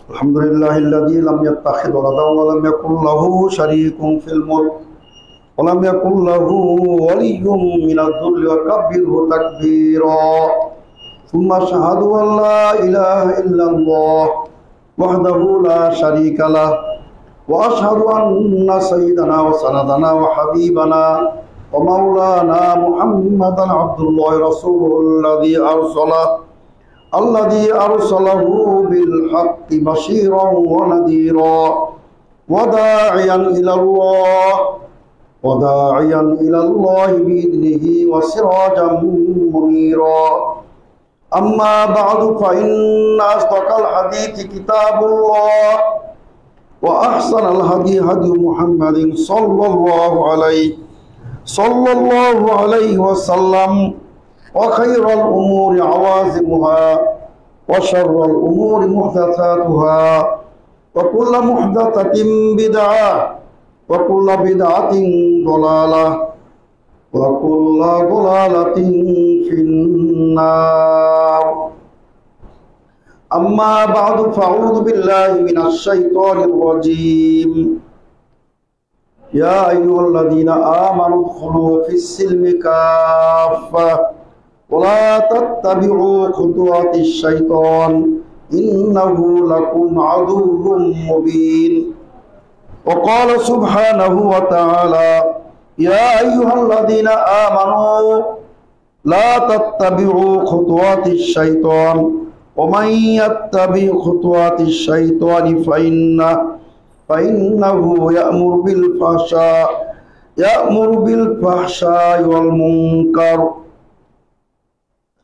Alhamdulillahilladzi lam yattakhidh waladan wa lam yakul lahu sharikun fil mulk wa lam yakul lahu waliyyun minadh dhulli wa kabbirhu takbira. Thumma ashhadu an la ilaha illallah wahdahu la sharika lah wa ashhadu anna sayyidana wa sanadana wa habibana wa maulana Muhammadan abdullahi rasuluhu الذي أرسله بالحق بشيرا ونذيرا وداعيا إلى الله بإذنه وسراجا منيرا. أما بعد فإن أصدق الحديث كتاب الله وأحسن الهدي هدي محمد صلى الله عليه وسلم وخير الأمور عوازمها وشر الأمور محدثاتها وكل محدثة بدعة وكل بدعة ضلالة وكل ضلالة في النار. أما بعد فأعوذ بالله من الشيطان الرجيم. يا أيها الذين آمنوا ادخلوا في السلم كافة ولا تتبعوا خطوات الشيطان إنه لكم عدو مبين. وقال سبحانه وتعالى يا أيها الذين آمنوا لا تتبعوا خطوات الشيطان ومن يتبع خطوات الشيطان فإنه يأمر بالفحشاء والمنكر.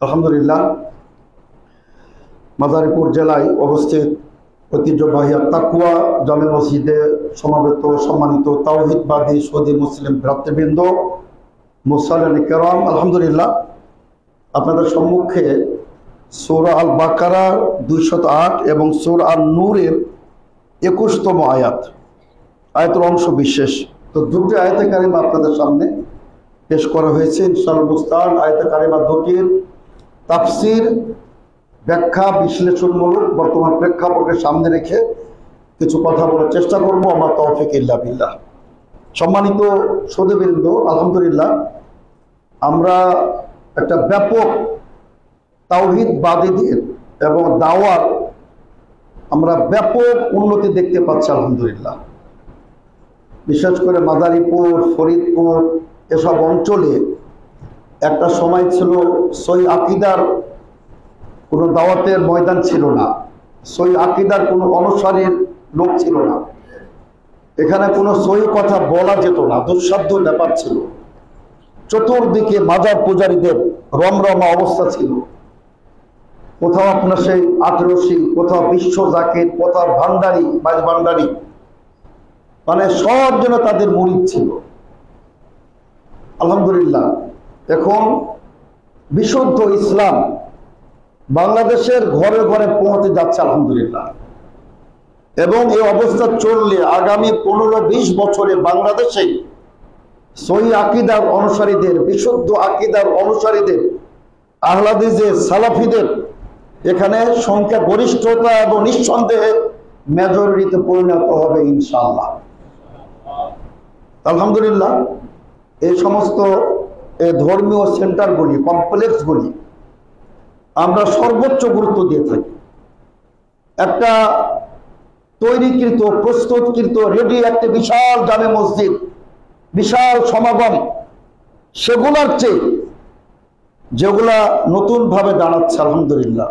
আলহামদুলিল্লাহ, মাদারীপুর জেলায় অবস্থিত ঐতিহ্যবাহী তাকওয়া জামে মসজিদে সমাবেত সম্মানিত তাওহীদবাদী Saudi মুসলিম ভ্রাতৃবৃন্দ, মুসল্লিন কিরাম, আলহামদুলিল্লাহ আপনাদের সম্মুখে সূরা আল বাকারা 208 এবং সূরা আন নূরের 21তম আয়াতের অংশ বিশেষ। তো দুটি আয়াতে কারিমা আপনাদের সামনে পেশ করা হয়েছে। ইনশাআল্লাহ মুস্তান আয়াতে কারিমা দুটির তাফসীর, ব্যাখ্যা, বিশ্লেষণমূলক বর্তমান প্রেক্ষাপটকে সামনে রেখে কিছু কথা বলার চেষ্টা করবো। আমার তৌফিক ইল্লা বিল্লাহ। সম্মানিত সৌদিবৃন্দ, আলহামদুলিল্লাহ আমরা একটা ব্যাপক তাওহীদবাদীদের এবং দাওয়ার আমরা ব্যাপক উন্নতি দেখতে পাচ্ছি আলহামদুলিল্লাহ। বিশেষ করে মাদারীপুর, ফরিদপুর এসব অঞ্চলে একটা সময় ছিল সহি আকীদার কোনো দাওয়াতের ময়দান ছিল না, সহি আকীদার কোনো অনুসারীর লোক ছিল না, এখানে কোনো সহি কথা বলা যেত না, দুঃসাধ্য ব্যাপার ছিল। চতুর্দিকে মাজার পূজারীদের রমরমা অবস্থা ছিল। কোথাও আপনার সেই আটরশি, কোথাও বিশ্ব জাকির, কোথাও ভান্ডারি, মাঝ ভান্ডারি, মানে সব যেন তাদের মুরিদ ছিল। আলহামদুলিল্লাহ এখন বিশুদ্ধ ইসলাম বাংলাদেশের ঘরে ঘরে পৌঁছে যাচ্ছে আলহামদুলিল্লাহ। এবং এই অবস্থা চললে আগামী 15-20 বছরে বাংলাদেশে সহি আকীদার অনুসারীদের, বিশুদ্ধ আকীদার অনুসারীদের, আহলে হাদিসের, সালাফিদের এখানে সংখ্যা গরিষ্ঠতা এবং নিঃসন্দেহে মেজরিটিতে পরিণত হবে ইনশাআল্লাহ। আলহামদুলিল্লাহ এই সমস্ত ধর্মীয় সেন্টারগুলি, কমপ্লেক্সগুলি আমরা সর্বোচ্চ গুরুত্ব দিয়ে থাকি। একটা তৈরিকৃত, প্রস্তুতকৃত, রেডি একটা বিশাল জামে মসজিদ, বিশাল সমাগম, সেগুলার চেয়ে যেগুলা নতুনভাবে দাঁড়াচ্ছে আলহামদুলিল্লাহ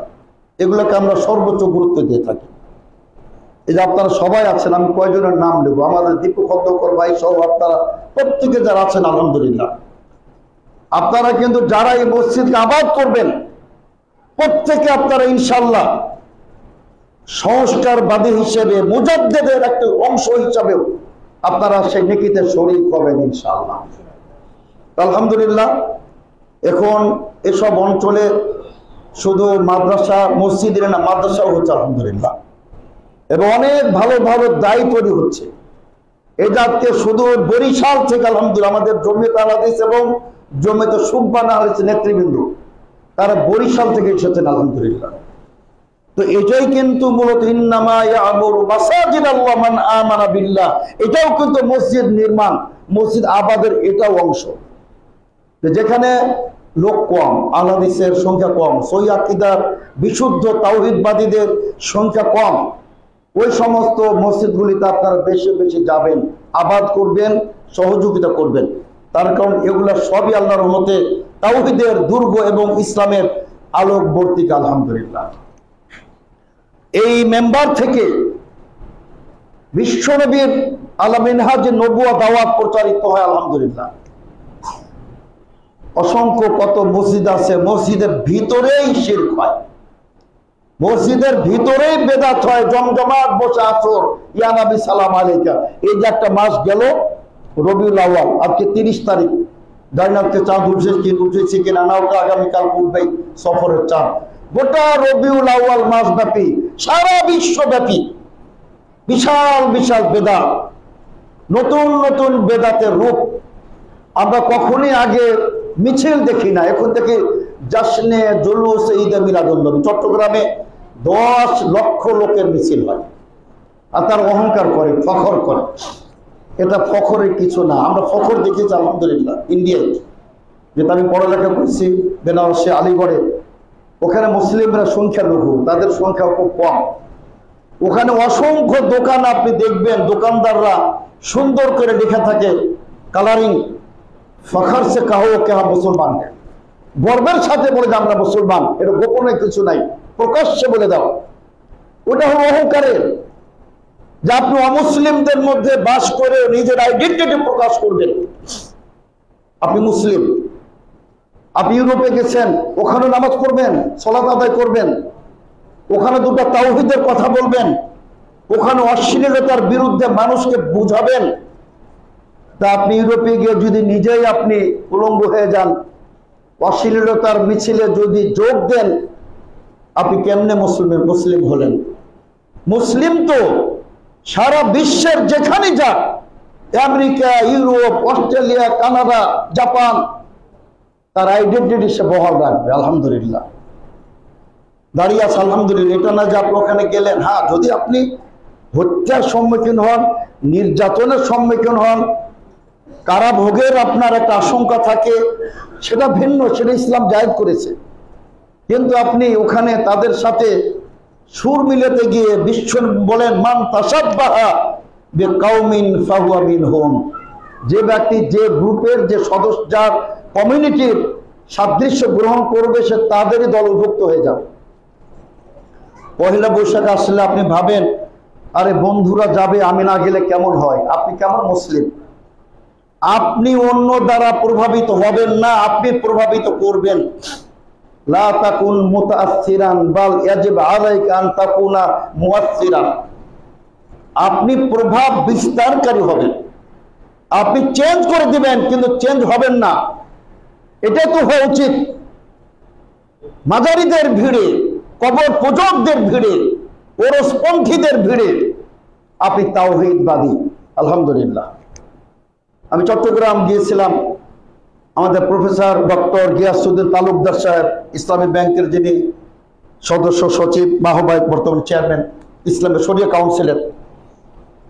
এগুলোকে আমরা সর্বোচ্চ গুরুত্ব দিয়ে থাকি। এই যে আপনারা সবাই আছেন, আমি কয়জনের নাম নেব, আমাদের দীপু খন্দকার ভাই সহ আপনারা প্রত্যেকে যারা আছেন আলহামদুলিল্লাহ, আপনারা কিন্তু যারা এই মসজিদকে আবাদ করবেন প্রত্যেকে আপনারা ইনশাআল্লাহ সংস্কারবাদী হিসেবে, মুজাদ্দিদের একটা অংশ হিসাবেও আপনারা সেই নেকিতে শরীক হবেন ইনশাআল্লাহ। আলহামদুলিল্লাহ এখন এসব অঞ্চলে শুধু মাদ্রাসা, মসজিদের না, মাদ্রাসাও হচ্ছে আলহামদুলিল্লাহ, এবং অনেক ভালো ভালো দায়ী তৈরি হচ্ছে। এই জাতীয় শুধু বরিশাল থেকে আলহামদুলিল্লাহ আমাদের জমিয়ত আহলে হাদিস এবং জমিয়ত সুবহান আহলে হাদিস নেতৃবৃন্দ তারা বরিশাল থেকে এসেছেন আলহামদুলিল্লাহ। তো এটাই কিন্তু মূলত ইন্নামা ইয়ামুরু মাসাজিদাল্লাহ মান আমানা বিল্লাহ, এটাও কিন্তু মসজিদ নির্মাণ, মসজিদ আবাদের এটাও অংশ। যেখানে লোক কম, আহলে হাদিসের সংখ্যা কম, সহি আকীদার বিশুদ্ধ তাওহীদবাদীদের সংখ্যা কম, ওই সমস্ত মসজিদগুলিতে আপনারা বেশি বেশি যাবেন, আবাদ করবেন, সহযোগিতা করবেন। তার কারণ এগুলা সবই আল্লাহর রহমতে তাওহীদের দুর্গ এবং ইসলামের আলোকবর্তিকা আলহামদুলিল্লাহ। এই মেম্বার থেকে বিশ্বনবীর আলা মিনহাজ নবুয়া দাওয়াত প্রচারিত হয় আলহামদুলিল্লাহ। অসংখ্য কত মসজিদ আছে, মসজিদের ভিতরেই শিরক হয়, মসজিদের ভিতরেই বেদাত হয়, জমজমাট বসে আসর ইয়া নবী সালাম আলাইকা। এই যে একটা মাস গেল রবিউল আউয়াল, আজকে 30 তারিখ, জান্নাতে চাঁদ উঠেছে কিনা না ওটা আগামীকাল উঠবে সফরের চাঁদ। গোটা রবিউল আউয়াল মাস ব্যাপী, সারা বিশ্বব্যাপী বিশাল বিশাল বেদাত, নতুন নতুন বেদাতের রূপ আমরা কখনই আগে মিছিল দেখি না। এখন থেকে জাশনে জুলুস ঈদে মিলাদুন্নবী চট্টগ্রামে 10 লক্ষ লোকের মিছিল হয়, আর তার অহংকার করে, ফখর করে। এটা ফখরের কিছু না। আমরা ফখর দেখেছি আলহামদুলিল্লাহ ইন্ডিয়ায়, যেটা আমি পড়ালেখা করছি বেনারসে, আলিগড়ে, ওখানে মুসলিমরা সংখ্যালঘু, তাদের সংখ্যা খুব কম। ওখানে অসংখ্য দোকান আপনি দেখবেন, দোকানদাররা সুন্দর করে লেখা থাকে কালারিং, ফখর সে কাহো কে হাম মুসলমান, গর্বের সাথে বলে যে আমরা মুসলমান, এটা গোপনে কিছু নাই, প্রকাশ্যে বলে দাও। ওটা হলো অহংকারের, যে আপনি অমুসলিমদের মধ্যে বাস করে নিজের আইডেন্টিটি প্রকাশ করবেন। আপনি মুসলিম, আপনি ইউরোপে গেছেন, ওখানে নামাজ পড়বেন, সালাত আদায় করবেন, ওখানে দুটো তাওহীদের কথা বলবেন, ওখানে অশ্লীলতার বিরুদ্ধে মানুষকে বুঝাবেন। তা আপনি ইউরোপে গিয়ে যদি নিজেই আপনি উলঙ্গ হয়ে যান, অশ্লীলতার মিছিলে যদি যোগ দেন, আপনি কেমনে মুসলিম হলেন? মুসলিম তো সারা বিশ্বের যেখানে যাক, America, Europe, Australia, Canada, Japan, তার আইডেন্টিটি সে বহাল রাখবে। আলহামদুলিল্লাহ দাঁড়িয়ে আছে, আলহামদুলিল্লাহ। এটা না যে আপনি ওখানে গেলেন, হ্যাঁ যদি আপনি হত্যার সম্মুখীন হন, নির্যাতনের সম্মুখীন হন, কারাভোগের আপনার একটা আশঙ্কা থাকে, সেটা ভিন্ন, সেটা ইসলাম জায়েজ করেছে। কিন্তু আপনি ওখানে তাদের সাথে সুর মিলাতে গিয়ে বিশ্ব বলেন, মান তাসাব্বাহা বিকাউমিন ফাহুয়া মিনহুম, যে ব্যক্তি যে গ্রুপের যে সদস্য যার কমিউনিটির সাদৃশ্য গ্রহণ করবে সে তাদেরই দলভুক্ত হয়ে যাবে। পহেলা বৈশাখ আসলে আপনি ভাবেন, আরে বন্ধুরা যাবে আমি না গেলে কেমন হয়? আপনি কেমন মুসলিম? আপনি অন্য দ্বারা প্রভাবিত হবেন না, আপনি প্রভাবিত করবেন। লা তাকুন মুতাআসসিরান বাল ইয়াজিব আলাইকা আন তাকুনা মুআসসিরান। আপনি প্রভাব বিস্তারকারী হবেন, আপনি চেঞ্জ করে দিবেন, কিন্তু চেঞ্জ হবেন না। এটাই তো হওয়া উচিত। মাজারিদের ভিড়ে, কবর পূজকদের ভিড়ে, ওরসপন্থীদের ভিড়ে আপনি তাওহীদবাদী। আলহামদুলিল্লাহ। আমি চট্টগ্রাম গিয়েছিলাম, আমাদের প্রফেসর ডক্টর গিয়াসউদ্দিন তালুকদার সাহেব, ইসলামী ব্যাংকের যিনি সদস্য সচিব, বাহবায়ক, বর্তমান চেয়ারম্যান ইসলামী শরিয়া কাউন্সিলের,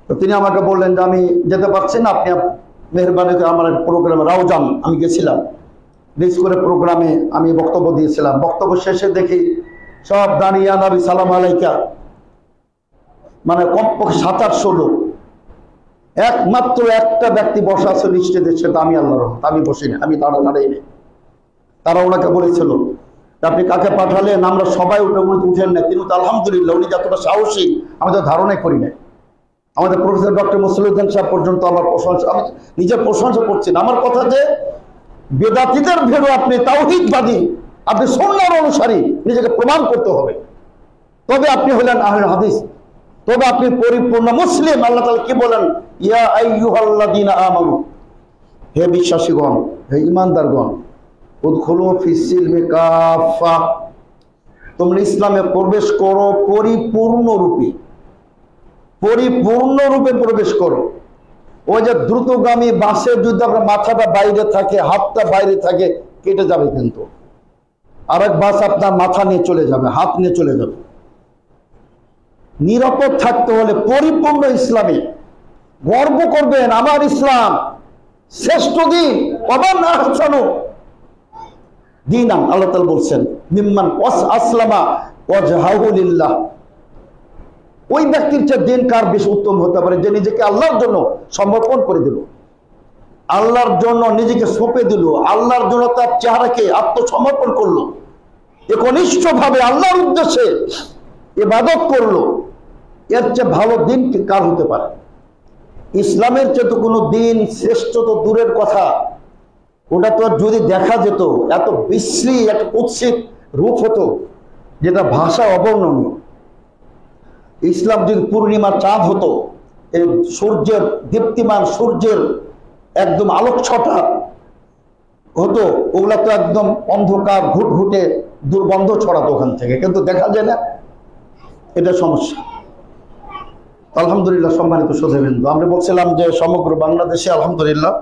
তো তিনি আমাকে বললেন যে আমি যেতে পারছি না, আপনি মেহরবানি করে আমার প্রোগ্রামে রাউজান আমি গেছিলাম, রিচ করে প্রোগ্রামে আমি বক্তব্য দিয়েছিলাম। বক্তব্য শেষে দেখি সব দাঁড়িয়ে নবী সালাম আলাইকা, মানে কমপক্ষে 700-800 লোক, একমাত্র একটা ব্যক্তি বসা আছে লিস্টে, সেটা আমি আল্লাহর রহমত, আমি বসি না, আমি দাঁড়াই নেই। তারা ওনাকে বলেছিল আপনি কাকে পাঠালেন, আমরা সবাই উঠেন না। তিনি তো আলহামদুলিল্লাহ, উনি যতটা সাহসী আমি তো ধারণাই করি না। আমাদের প্রফেসর ডক্টর মুসলিউদ্দিন সাহেব পর্যন্ত আমার প্রশংসা, আমি নিজের প্রশংসা করছি না। আমার কথা যে বেদাতীদের ভেড়ো আপনি তাওহীদবাদী, আপনি সুন্নাহর অনুসারী, নিজেকে প্রমাণ করতে হবে, তবে আপনি হলেন আহলে হাদিস, তবে আপনি পরিপূর্ণ মুসলিম। আল্লাহ তাআলা কি বলেন? ইয়া আইয়ুহাল্লাযীনা আমানু, হে বিশ্বাসীগণ, হে ঈমানদারগণ, উদখুলু ফিস-সিলমি কাফা, তোমরা ইসলামে প্রবেশ করো পরিপূর্ণরূপে, পরিপূর্ণরূপে প্রবেশ করো। ওই যে দ্রুতগামী বাসে যদি আপনার মাথাটা বাইরে থাকে, হাতটা বাইরে থাকে, কেটে যাবে, কিন্তু আরেক বাস আপনার মাথা নিয়ে চলে যাবে, হাত নিয়ে চলে যাবে। নিরাপদ থাকতে হলে পরিপূর্ণ ইসলামে গর্ব করবেন, আমার ইসলাম শ্রেষ্ঠ দিন, অমান আহসানু দীনান। আল্লাহ তাআলা বলছেন মিম্মান আসলামা ওয়াজহাহু লিল্লাহ, ওই ব্যক্তির চেয়ে দিন কার বেশি উত্তম হতে পারে যে নিজেকে আল্লাহর জন্য সমর্পণ করে দিল, আল্লাহর জন্য নিজেকে সঁপে দিল, আল্লাহর জন্য তার চেহারাকে আত্মসমর্পণ করলো, একনিষ্ঠভাবে আল্লাহর উদ্দেশ্যে ইবাদত করলো। এর চেয়ে ভালো দিন কার হতে পারে? ইসলামের চেয়ে তো কোনো দিন শ্রেষ্ঠ তো দূরের কথা, ওটা তো যদি দেখা যেত এত বিশ্রী এত কুৎসিত রূপ হতো যেটা ভাষা অবর্ণনীয়। ইসলাম যদি পূর্ণিমার চাঁদ হতো, এই সূর্যের দীপ্তিমান সূর্যের একদম আলোকছটা হতো, ওগুলা তো একদম অন্ধকার ঘুটঘুটে দুর্গন্ধ ছড়াতো ওখান থেকে, কিন্তু দেখা যায় না, এটা সমস্যা। আলহামদুলিল্লাহ সম্মানিত শ্রোতাবৃন্দ, আমরা বলছিলাম যে সমগ্র বাংলাদেশে আলহামদুলিল্লাহ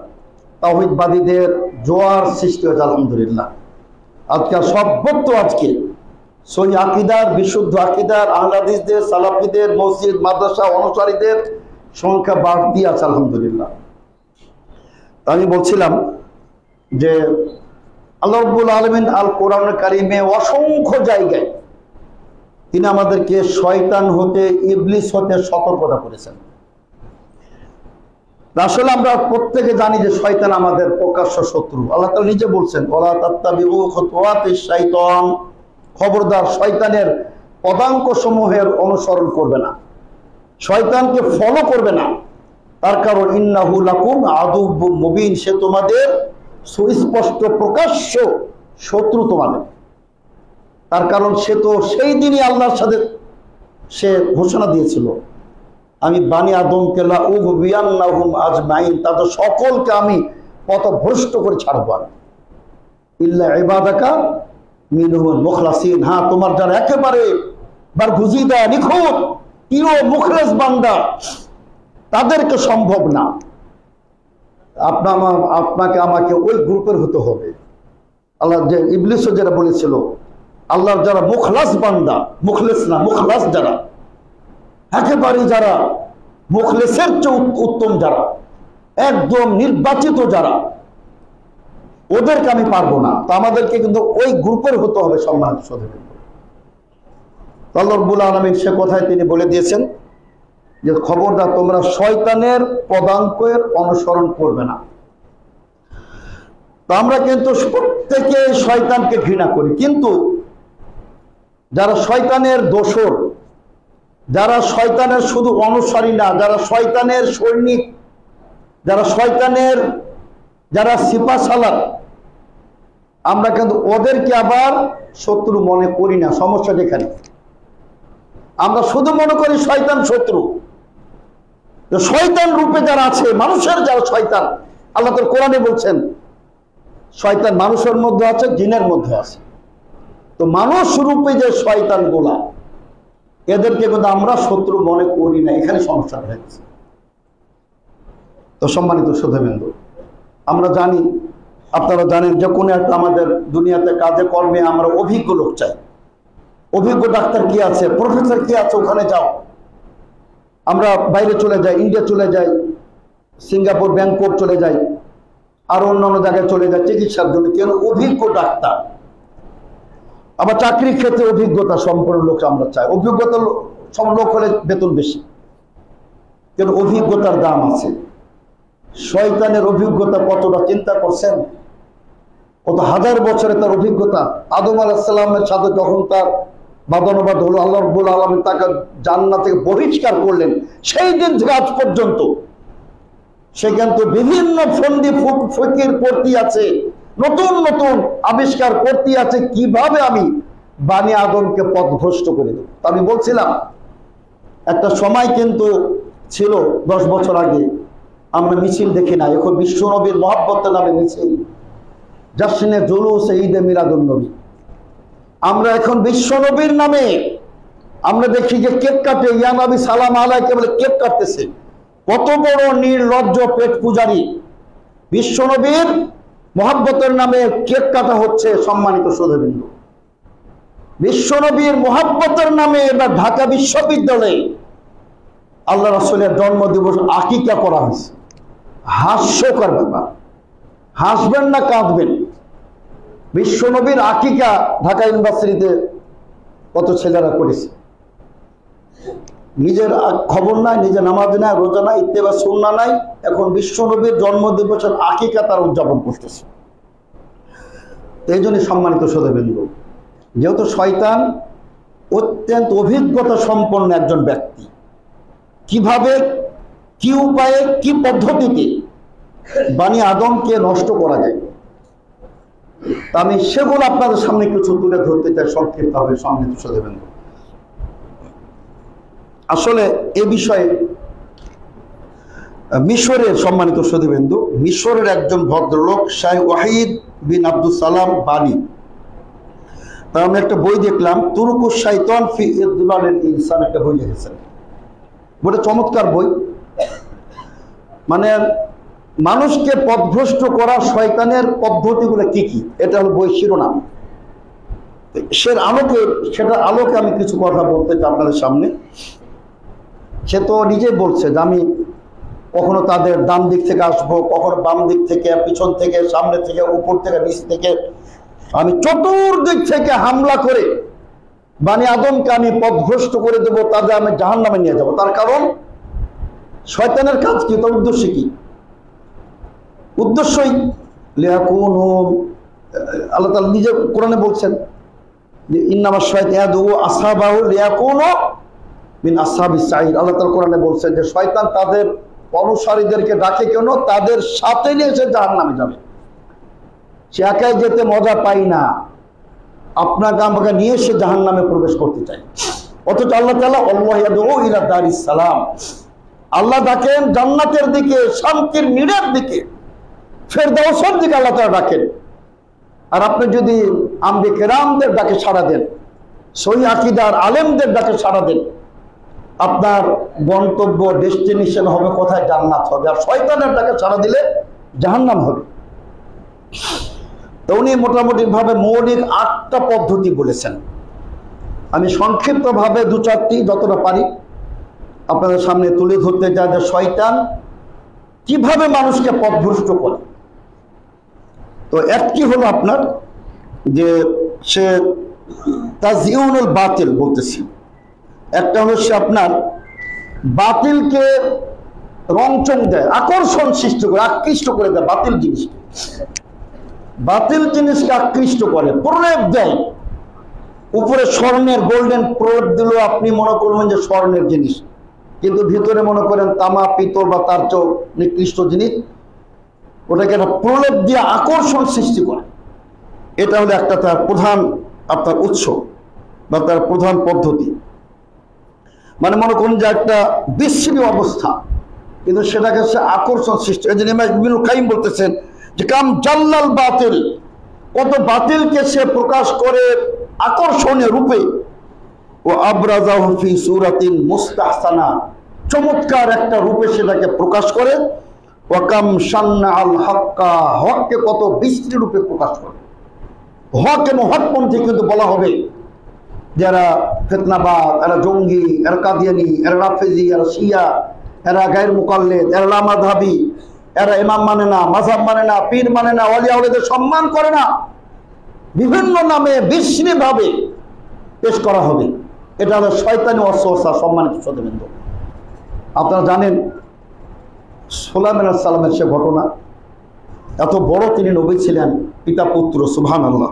তাওহীদবাদীদের জোয়ার সৃষ্টি হয়েছে। আলহামদুলিল্লাহ আজকে সর্বত্র আজকে সহি আকীদার, বিশুদ্ধ আকীদার, আহলে হাদিসদের, সালাফিদের, মসজিদ মাদ্রাসা অনুসারীদের সংখ্যা বাড়তি আছে আলহামদুলিল্লাহ। আমি বলছিলাম যে আল্লাহ রাব্বুল আলামিন আল কোরআনুল কারীমে অসংখ্য জায়গায় তিনি আমাদেরকে শয়তান হতে, ইবলিস হতে সতর্কতা করেছেন। আসলে আমরা প্রত্যেকে জানি যে শয়তান আমাদের প্রকাশ্য শত্রু। আল্লাহ তাআলা নিজে বলছেন ওয়ালা তাত্তাবিউ খুতুওয়াতিশ শাইতান, খবরদার শয়তানের পদাঙ্ক সমূহের অনুসরণ করবে না, শয়তানকে ফলো করবে না। তার কারণ ইন্নাহু লাকুম আদুউম মুবিন, সে তোমাদের সুস্পষ্ট প্রকাশ্য শত্রু তোমাদের। তার কারণ সে তো সেই দিনই আল্লাহর সাথে সে ঘোষণা দিয়েছিল আমি বানি আদমকে লা উগবিয়ান্নাহুম আজমাইন, তাদের সকলকে আমি পথভ্রষ্ট করে ছাড়ব ইল্লা ইবাদাকা মিনহুল মুখলাসিন। হ্যাঁ, তোমার যারা একেবারে বারগুজিদা নিখুঁত প্রিয় মুখলেস বান্দা, তাদেরকে সম্ভব না। আপনাকে আমাকে ওই গ্রুপের হতে হবে। আল্লাহ যে ইবলিসও যারা বলেছিল, আল্লাহর যারা মুখলাস বান্দা, মুখলেস না মুখলাস যারা, একেবারে যারা মুখলেসের চেয়ে উত্তম যারা, একদম নির্বাচিত যারা, ওদেরকে আমি পারবো না। তো আমাদেরকে কিন্তু ওই গ্রুপের হতে হবে সম্মানিত সদস্য। আল্লাহ রাব্বুল আলামিন সে কথায় তিনি বলে দিয়েছেন যে খবরদার তোমরা শয়তানের পদাঙ্কের অনুসরণ করবে না। তো আমরা কিন্তু প্রত্যেকে শয়তানকে ঘৃণা করি, কিন্তু যারা শয়তানের দোসর, যারা শয়তানের শুধু অনুসারী না, যারা শয়তানের সৈনিক, যারা শয়তানের যারা সিপাহসালার, আমরা কিন্তু ওদেরকে আবার শত্রু মনে করি না। সমস্যা যেখানে আমরা শুধু মনে করি শয়তান শত্রু। শয়তান রূপে যারা আছে, মানুষের যারা শয়তান, আল্লাহ তাআলা কোরআনে বলছেন শয়তান মানুষের মধ্যে আছে, জিনের মধ্যে আছে। তো মানুষ রূপে যে শয়তান গুলা, এদেরকে কিন্তু আমরা শত্রু মনে করি না। এখানে সমস্যা হয়েছে। তো সম্মানিত শ্রোতাবৃন্দ, আমরা জানি, আপনারা জানেন যে কোনো একটা আমাদের দুনিয়াতে কাজে কর্মে আমরা অভিজ্ঞ লোক চাই। অভিজ্ঞ ডাক্তার কি আছে, প্রফেসর কি আছে, ওখানে যাও। আমরা বাইরে চলে যাই, ইন্ডিয়া চলে যাই, সিঙ্গাপুর, ব্যাংকক চলে যাই, আর অন্যান্য জায়গায় চলে যায় চিকিৎসার জন্য। কেন? অভিজ্ঞ ডাক্তার। আবার চাকরির ক্ষেত্রে অভিজ্ঞতা সম্পন্ন লোক আমরা চাই। অভিজ্ঞতা সব লোক হলে বেতন বেশি, কেন? অভিজ্ঞতার দাম আছে। শয়তানের অভিজ্ঞতা কতটা চিন্তা করছেন? কত হাজার বছরে তার অভিজ্ঞতা। আদম আলাইহিস সালামের সাথে যখন তার বাদানুবাদ হলো, আল্লাহ রাব্বুল আলামিন তাকে জান্নাত থেকে বহিষ্কার করলেন, সেই দিন থেকে আজ পর্যন্ত সে কিন্তু বিভিন্ন ফন্দি ফকির করতে আছে, নতুন নতুন আবিষ্কার করতে আছে, কিভাবে আমি বানি আদমকে পথভ্রষ্ট করে দেব। আমি বলছিলাম একটা সময় কিন্তু ছিল 10 বছর আগে, আমরা মিছিল দেখি না, এখন বিশ্বনবীর মহব্বতের নামে মিছিল, জাশনে জুলুস ঈদে মিলাদুন নবী। আমরা এখন বিশ্বনবীর নামে আমরা দেখি যে কেক কাটে, ইয়া নবী সালাম আলাইকে বলে কেক কাটতেছে। কত বড় নির্লজ্জ পেট পূজারী! বিশ্বনবীর মহব্বতের নামে কেক কাটা হচ্ছে। সম্মানিত শ্রোতাবৃন্দ, বিশ্বনবীর মহব্বতের নামে এবার ঢাকা বিশ্ববিদ্যালয়ে আল্লাহ রাসূলের জন্মদিবস আকিকা করা হয়েছে। হাস্যকর ব্যাপার। হাসবেন না কাঁদবেন? বিশ্বনবীর আকিকা ঢাকা ইউনিভার্সিটিতে কত ছেলেরা করেছে। নিজের খবর নাই, নিজের নামাজ নাই, রোজা নাই, ইত্তেবা সুন্নাহ নাই, এখন বিশ্বনবীর জন্মদিবসের আকিকা তারা উদযাপন করতেছে। এই জন্য সম্মানিত শ্রোতাবৃন্দ, যেহেতু শয়তান অত্যন্ত অভিজ্ঞতা সম্পন্ন একজন ব্যক্তি, কিভাবে, কি উপায়ে, কি পদ্ধতিতে বানি আদমকে নষ্ট করা যায়, তা আমি সেগুলো আপনাদের সামনে কিছু তুলে ধরতে চাই সংক্ষিপ্তভাবে। সম্মানিত শ্রোতাবৃন্দ, আসলে এ বিষয়ে মিশরের, সম্মানিত শ্রোতাবৃন্দ, মিশরের একজন ভদ্রলোক শাইখ ওয়াহিদ বিন আব্দুল সালাম বানি, তার আমি একটা বই দেখলাম, তুরুকুশ শাইতান ফি ইদলালিল ইনসান, একটা বই লিখেছেন। বড় চমৎকার বই। মানে মানুষকে পথভ্রষ্ট করা শয়তানের পদ্ধতিগুলো কি কি, এটা হলো বই শিরোনাম। সেটার আলোকে আমি কিছু কথা বলতে চাই আপনাদের সামনে। সে তো নিজেই বলছে যে আমি কখনো তাদের ডান দিক থেকে আসবো, কখনো বাম দিক থেকে, পিছন থেকে, সামনে থেকে, উপর থেকে, নিচ থেকে, আমি চতুর্দিক থেকে হামলা করে বানি আদমকে আমি পথভ্রষ্ট করে দেবো, তাদের আমি জাহান্নামে নিয়ে যাব। তার কারণ শয়তানের কাজ কি, তার উদ্দেশ্য কি? উদ্দেশ্যই লিয়াকুনু, আল্লাহ তাআলা নিজে কোরআনে বলছেন যে ইন্নামা শাইতানু ইয়াদউ আসহাবাহু লিয়াকুনু মিন আসহাবিস সাঈর। আল্লাহ তাআলা কোরআনে বলছেন যে শয়তান তাদের অনুসারীদেরকে ডাকে কেন? তাদের সাথে নিয়ে সে জাহান্নামে যাবে। সে একাই যেতে মজা পায় না, আপনাকে আমাকে নিয়ে সে জাহান্নামে প্রবেশ করতে চায়। অথচ আল্লাহ তাআলা আল্লাহু ইয়াদউ ইলা দারিস সালাম, আল্লাহ ডাকেন জান্নাতের দিকে, শান্তির নিরের দিকে, ফেরদাউসের দিকে আল্লাহ তাআলা ডাকেন। আর আপনি যদি আম্বিয়া কেরামদের ডাকে সাড়া দেন, সহিহ আকীদার আলেমদের ডাকে সাড়া দেন, আপনার গন্তব্য ডেস্টিনেশন হবে কোথায়? জান্নাত হবে। আর শয়তানের ডাকে সাড়া দিলে জাহান্নাম হবে। তো উনি মোটামুটি ভাবে মৌলিক 8টা পদ্ধতি বলেছেন। আমি সংক্ষিপ্ত ভাবে 2-4টি যতটা পারি আপনাদের সামনে তুলে ধরতে চাই যে শয়তান কিভাবে মানুষকে পথভ্রষ্ট করে। তো একটি হলো আপনার যে সে তাজইউনুল বাতিল বলতেছি। একটা হলো সে আপনার বাতিলকে রংচং দেয়, আকর্ষণ সৃষ্টি করে, আকৃষ্ট করে দেয়। বাতিল জিনিসকে আকৃষ্ট করে, প্রলেপ দেয়। উপরে স্বর্ণের গোল্ডেন প্রলেপ দিলেও আপনি মনে করবেন যে স্বর্ণের জিনিস, কিন্তু ভিতরে মনে করেন তামা, পিতল বা তার চেয়েও নিকৃষ্ট জিনিস। ওটাকে একটা প্রলেপ দিয়ে আকর্ষণ সৃষ্টি করে। এটা হলো একটা তার প্রধান আপনার উৎস বা তার প্রধান পদ্ধতি। মানে মনে করুন যে একটা বিচ্ছিন্ন অবস্থা, কিন্তু সেটাকে সে আকর্ষণ সৃষ্টি। এই জন্য ইবনুল কাইয়িম বলতেছেন যে কাম জাল্লাল বাতিল, কত বাতিলকে সে প্রকাশ করে আকর্ষণীয় রূপে, ও আবরাজাহু ফি সূরাতিন মুস্তাহসানা, চমৎকার একটা রূপে সেটাকে প্রকাশ করে। ওয়া কাম শান্না আল হাক্কা, হককে কত বিস্তৃত রূপে প্রকাশ করে। হক এবং হকপন্থী কিন্তু বলা হবে যারা ফিতনাবাদ, এরা জঙ্গি, এরা কাদিয়ানি, এরা রাফেজি, এরা শিয়া, এরা গায়ের মুকাল্লিদ, এরা লামাযহাবী, এরা ইমাম মানে না, মাযহাব মানে না, পীর মানে না, ওলিয়া আউলিয়াদের সম্মান করে না, বিভিন্ন নামে বিশ্বভাবে পেশ করা হবে। এটা হলো শয়তানি ওয়াসওয়াসা। সম্মানিত শ্রোতাবৃন্দ, আপনারা জানেন সুলাইমান আলাইহিস সালামের সে ঘটনা। এত বড় তিনি নবী ছিলেন, পিতা পুত্র, সুবহানাল্লাহ।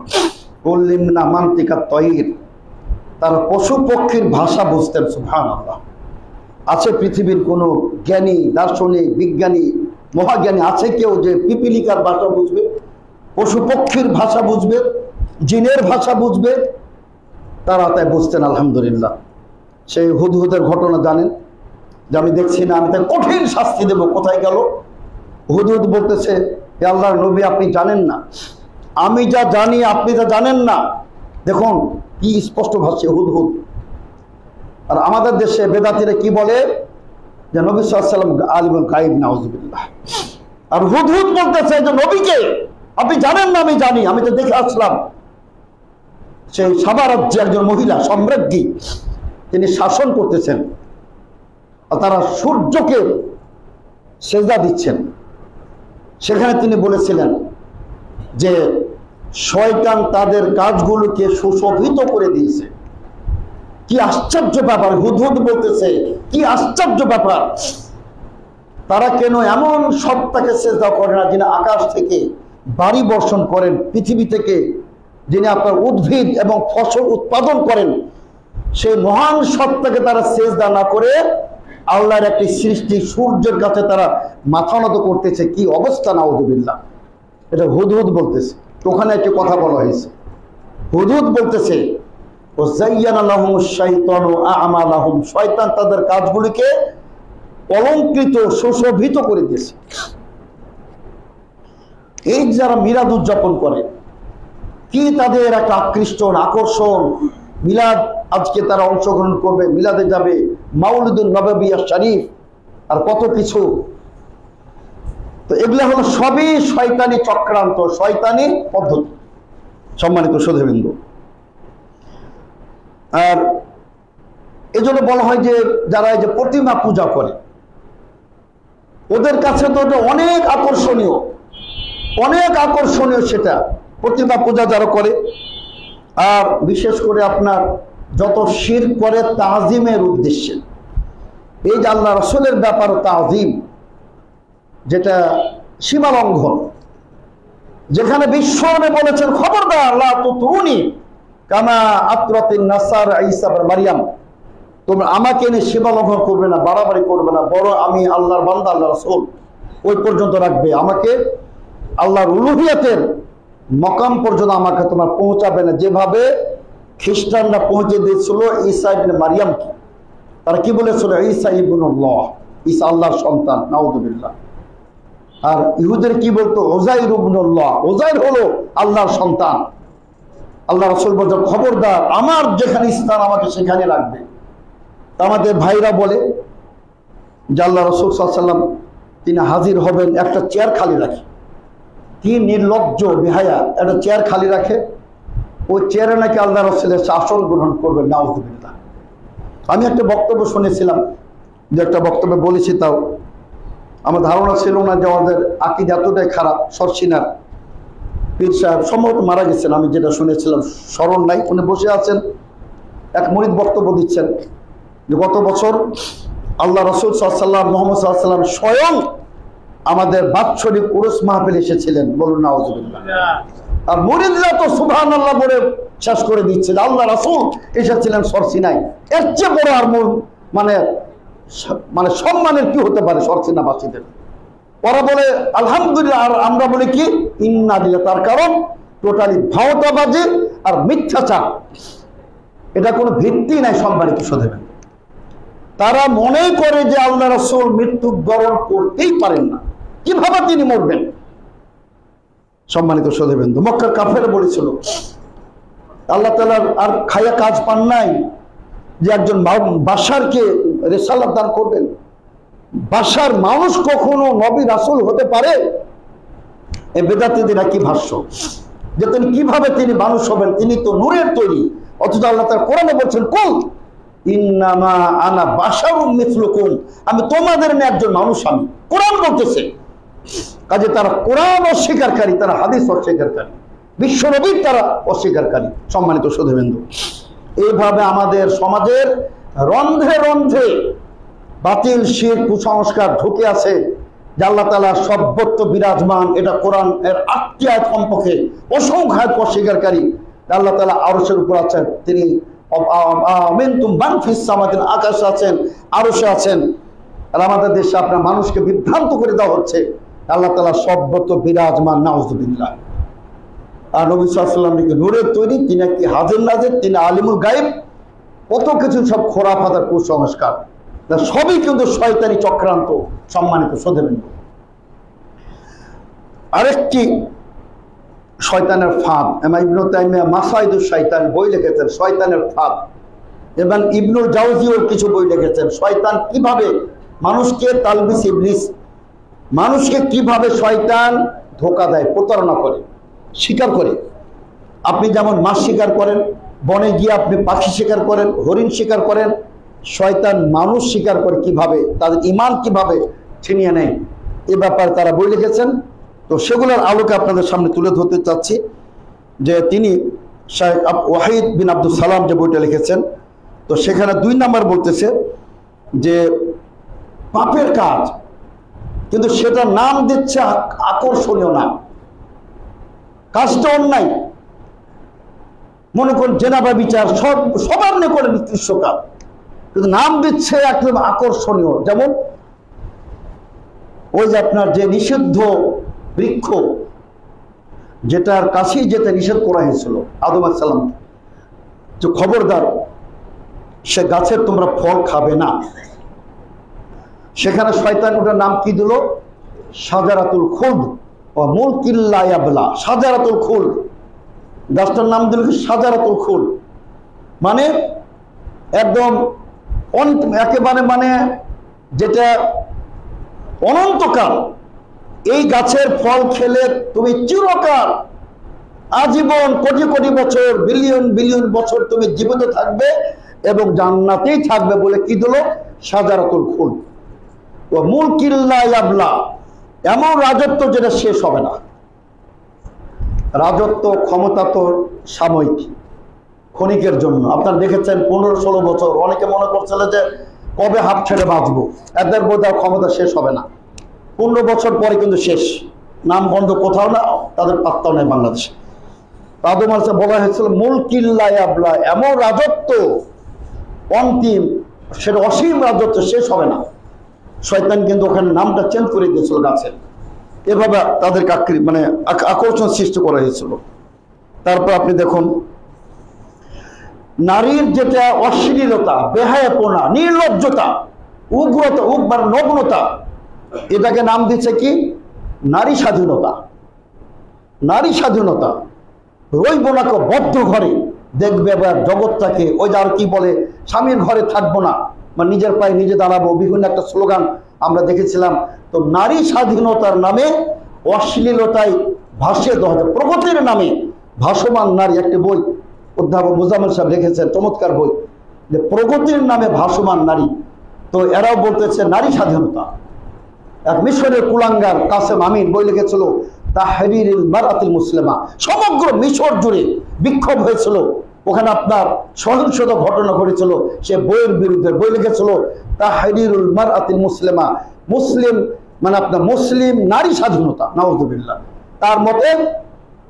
কুল্লিমনা মান্তিকা তয়ির, তার পশু পক্ষীর ভাষা বুঝতেন, সুবহানাল্লাহ। আছে পৃথিবীর কোনো জ্ঞানী, দার্শনিক, বিজ্ঞানী, মহাজ্ঞানী আছে কেউ যে পিপিলিকার ভাষা বুঝবে, পশু পক্ষীর ভাষা বুঝবে, জিনের ভাষা বুঝবে? তারা তাই বুঝতেন, আলহামদুলিল্লাহ। সেই হুদহুদের ঘটনা জানেন যে আমি দেখছি না, আমি তাই কঠিন শাস্তি দেব। কোথায় গেল? হুদহুদ বলতেছে, হে আল্লাহর নবী, আপনি জানেন না, আমি যা জানি আপনি যা জানেন না। দেখুন কি স্পষ্ট ভাষে হুদহুদ। আর আমাদের দেশে বেদাতিরা কি বলে যে নবী সাল্লাল্লাহু আলাইহি ওয়াসাল্লাম আলিমুল গায়ব, নাউযুবিল্লাহ। আর হুদহুদ বলতেছে যে নবীকে আপনি জানেন না, আমি জানি, আমি তো দেখে আসলাম। সেই সাবা রাজ্যে একজন মহিলা সম্রাজ্ঞী, তিনি শাসন করতেছেন, আর তারা সূর্যকে সেজদা দিচ্ছেন। সেখানে তিনি বলেছিলেন যে শয়তান তাদের কাজগুলোকে সুশোভিত করে দিয়েছে। কি আশ্চর্য ব্যাপার! হুদহুদ বলতেছে কি আশ্চর্য ব্যাপার! তারা কেন এমন সত্তাকে সেজদা করে না যিনি আকাশ থেকে বাড়ি বর্ষণ করেন, পৃথিবী থেকে যিনি আপনার উদ্ভিদ এবং ফসল উৎপাদন করেন, সেই মহান সত্তাকে তারা সেজদা না করে আল্লাহর একটি সৃষ্টি সূর্যের কাছে তারা মাথা নত করতেছে। কি অবস্থা! নাউযুবিল্লাহ। এটা হুদহুদ বলতেছে। ওখানে একটি কথা বলা হয়েছে, হুদহুদ বলতেছে ও যায়্যানা লাহুমুশ শাইতানু আ'মালাহুম, শয়তান তাদের কাজগুলিকে অলংকৃত, সুশোভিত করে দিয়েছে। এই যারা মিলাদ উদযাপন করে, কি তাদের একটা আকৃষ্টন, আকর্ষণ! মিলাদ, আজকে তারা অংশগ্রহণ করবে, মিলাদে যাবে, মাউলিদুন নববী শরীফ, আর কত কিছু। তো এগুলা হলো সবই শয়তানি চক্রান্ত, শয়তানি পদ্ধতি, সম্মানিত শ্রোতাবৃন্দ। আর এজন্য বলা হয় যে যারা এই যে প্রতিমা পূজা করে, ওদের কাছে তো এটা অনেক আকর্ষণীয়, অনেক আকর্ষণীয় সেটা প্রতিমা পূজা যারা করে। আর বিশেষ করে আপনার যত শিরক করে তাজিমের উদ্দেশ্যে, এই যে আল্লাহ রাসূলের ব্যাপারে তাজিম, যেটা সীমা লঙ্ঘন, যেখানে বিশ্বনবী বলেছেন খবরদার লা তুতুরুনি কামা আতরাতিন নাসারা ঈসা ইবনে মারইয়াম, তোমরা আমাকে নিয়ে সীমা লঙ্ঘন করবে না, বাড়াবাড়ি করবে না, বড় আমি আল্লাহর বান্দা, আল্লাহ রাসূল, ওই পর্যন্ত রাখবে। আমাকে আল্লাহর উলুহিয়াতের মকাম পর্যন্ত আমাকে তোমার পৌঁছাবে না, যেভাবে খ্রিস্টানরা পৌঁছে দিয়েছিল ঈসা ইবনে মারইয়ামকে। তারা কি বলেছিল? ঈসা ইবনুল্লাহ, ঈসা আল্লাহর সন্তান, নাউযুবিল্লাহ। আর ইহুদের কি বলতো? উযাইর ইবনুল্লাহ, উযাইর হলো আল্লাহর সন্তান। আল্লাহ রাসূল বলছেন, খবরদার, আমার যেখানে স্থান আমাকে সেখানে রাখবে। আমাদের ভাইরা বলে যে আল্লাহ রাসূল সাল্লাল্লাহু আলাইহি ওয়াসাল্লাম তিনি হাজির হবেন, একটা চেয়ার খালি রাখে। কি নির্লজ্জ বেহায়া, একটা চেয়ার খালি রাখে, ওই চেয়ারে নাকি আল্লাহ রাসূলের আসন গ্রহণ করবেন, নাউযুবিল্লাহ। আমি একটা বক্তব্য শুনেছিলাম, যে একটা বক্তব্য বলেছি, তাও আমার ধারণা ছিল না যে আমাদের আকীদা এতটাই খারাপ। সরসিনার পীর সাহেব সম্ভবত মারা গেছেন, আমি যেটা শুনেছিলাম স্মরণ নাই। উনি বসে আছেন, এক মুরিদ বক্তব্য দিচ্ছেন যে গত বছর আল্লাহ রাসূল সাল্লাল্লাহু আলাইহি ওয়াসাল্লাম, মুহাম্মদ সাল্লাল্লাহু আলাইহি ওয়াসাল্লাম স্বয়ং আমাদের বাৎসরিক উরুস মাহফিল এসেছিলেন। বলুন নাউযুবিল্লাহ। আর মুরিদরা তো সুবহানাল্লাহ বলে শেষ করে দিচ্ছে, আল্লাহ রাসূল এসেছিলেন সরসিনায়। এর চেয়ে বড় আর মানে মানে সম্মানের কি হতে পারে সরসিনাবাসীদের? ওরা বলে আলহামদুলিল্লাহ, আর আমরা বলি কি ইন্না লিল্লাহ। তার কারণ টোটালি ভাওতাবাজি আর মিথ্যাচার, এটা কোনো ভিত্তি নাই। সম্মানিত শোধেবেন, তারা মনে করে যে আল্লাহ রাসূল মৃত্যুবরণ করতেই পারেন না, কিভাবে তিনি মরবেন? সম্মানিত শোধেবেন, মক্কার কাফের বলেছিল আল্লাহ তাআলা আর খায়া কাজ পান নাই যে একজন বাশারকে রিসালাত দান করবেন। বাশার মানুষ কখনো নবী রাসূল হতে পারে? এই বেদাতীদের কি ভাষ্য যে তিনি কিভাবে তিনি মানুষ হবেন? তিনি তো নূরের তৈরি। অথচ আল্লাহ তাআলা কোরআনে বলছেন, কুল ইন্নামা আনা বাশারুম মিসলুকুম, আমি তোমাদের ন্যায় একজন মানুষ। আমি কোরআন বলতেছে। কাজে তারা কোরআন অস্বীকারী, তারা হাদিস অস্বীকারী, বিশ্বনবীর তারা অস্বীকারী। সম্মানিত সুধীবৃন্দ, এইভাবে আমাদের সমাজের রন্ধ্রে রন্ধ্রে বাতিল শিরক কুসংস্কার ঢুকে আছে, যে আল্লাহ তাআলা সর্বত্র বিরাজমান। এটা কোরআন এর ৮টি আয়াত কমপক্ষে, অসংখ্য আয়াত অস্বীকারী। আল্লাহ তাআলা আরশের উপর আছেন, তিনি আমিনতুম মান ফিস সামাওয়াতি, আকাশে আছেন, আরশে আছেন। আর আমাদের দেশে আপনার মানুষকে বিভ্রান্ত করে দেওয়া হচ্ছে, আল্লাহ তাআলা সর্বত্র বিরাজমান, নাউযুবিল্লাহ। আর নবী সাল্লাল্লাহু আলাইহি ওয়াসাল্লাম নাকি নূরের তৈরি, তিনি কি হাজির নাজির, তিনি আলিমুল গায়ব। কত কিছু সব খোরাফাত আর কুসংস্কার, সবই কিন্তু শয়তানি চক্রান্ত। সম্মানিত সুধীবৃন্দ, আরেকটি শয়তানের ফাঁদ, ইবনে তাইমিয়া মাসাইদুশ শয়তান বই লিখেছেন, শয়তানের ফাঁদ। এবং ইবনুল জাওজিও কিছু বই লিখেছেন, শয়তান কিভাবে মানুষকে তালবিস ইবলিস, মানুষকে কিভাবে শয়তান ধোঁকা দেয়, প্রতারণা করে, শিকার করে। আপনি যেমন মাছ শিকার করেন, বনে গিয়ে আপনি পাখি শিকার করেন, হরিণ শিকার করেন, শয়তান মানুষ শিকার করে কিভাবে, তাদের ঈমান কিভাবে ছিনিয়ে নেয়, এ ব্যাপারে তারা বই লিখেছেন। তো সেগুলোর আলোকে আপনাদের সামনে তুলে ধরতে চাচ্ছি যে তিনি শাইখ ওয়াহিদ বিন আব্দুল সালাম যে বইটা লিখেছেন, তো সেখানে ২ নাম্বার বলতেছে যে পাপের কাজ, কিন্তু সেটার নাম দিচ্ছে আকর্ষণীয় নাম। কাজটা অন্যায়, মনে করুন জেনাবা বিচার, সবার নিয়ে করে নিকৃষ্ট কাজ, কিন্তু নাম দিচ্ছে একদম আকর্ষণীয়। যেমন ওই যে আপনার যে নিষিদ্ধ বৃক্ষ, যেটার কাছেই যেতে নিষেধ করা হয়েছিল আদম আলাইহিস সালাম, যে খবরদার সে গাছের তোমরা ফল খাবে না, সেখানে শয়তান ওটার নাম কি দিল? শাজারাতুল খুলদ ও মুলকিল লা ইয়াবলা। শাজারাতুল খুলদ, গাছটার নাম দিল কি? শাজারাতুল খুলদ, মানে একদম একেবারে মানে যেটা অনন্তকাল। এই গাছের ফল খেলে তুমি চিরকাল, আজীবন, কোটি কোটি বছর, বিলিয়ন বিলিয়ন বছর তুমি জীবিত থাকবে এবং জান্নাতেই থাকবে বলে কি দিল? শাজারাতুল খুলদ ও মুলকিল লা ইয়াবলা, এমন রাজত্ব যেটা শেষ হবে না। রাজত্ব ক্ষমতা তো সাময়িক, ক্ষণিকের জন্য। আপনারা দেখেছেন 15-16 বছর, অনেকে মনে করছিল যে কবে হাত ছেড়ে বাঁচবো, এদের বোধহয় ক্ষমতা শেষ হবে না। 15 বছর পরে কিন্তু শেষ, নাম বন্ধ কোথাও না, তাদের পাত্তাও নেই বাংলাদেশে। আদম আলাইহিস বলা হয়েছিল মুলকিল লা ইয়াবলা, এমন রাজত্ব অন্তিম, সেটা অসীম রাজত্ব, শেষ হবে না। শয়তান কিন্তু ওখানে নামটা চেঞ্জ করে দিয়েছিল গাছের, এভাবে তাদেরকে মানে আকর্ষণ সৃষ্টি করা হয়েছিল। তারপর আপনি দেখুন নারীর যেটা অশ্লীলতা, বেহায়াপনা, নির্লজ্জতা, উগ্রতা, মানে নগ্নতা, এটাকে নাম দিচ্ছে কি নারী স্বাধীনতা। নারী স্বাধীনতা রইব না বদ্ধ ঘরে, দেখবে এবার জগৎটাকে। ওই যে আর কি বলে, স্বামীর ঘরে থাকবো না, মানে নিজের পায়ে নিজে দাঁড়াবো, বিভিন্ন একটা স্লোগান আমরা দেখেছিলাম। তো নারী স্বাধীনতার নামে অশ্লীলতায় ভাসিয়ে দেওয়া হচ্ছে, প্রগতির নামে ভাসমান নারী। একটি বই অধ্যাপক মোজাম্মেল সাহেব লিখেছেন, চমৎকার বই, যে প্রগতির নামে ভাসমান নারী। তো এরাও বলতেছে নারী স্বাধীনতা। এক মিশরের কুলাঙ্গার কাসেম আমিন বই লিখেছিল তাহরিরুল মারআতিল মুসলিমা। সমগ্র মিশর জুড়ে বিক্ষোভ হয়েছিল, ওখানে আপনার সহিংসত ঘটনা ঘটেছিল। সে বইয়ের বিরুদ্ধে বই লিখেছিল তাহরিরুল মারআতিল মুসলিমা, মুসলিম মানে আপনার মুসলিম নারী স্বাধীনতা। নাউযুবিল্লাহ। তার মতে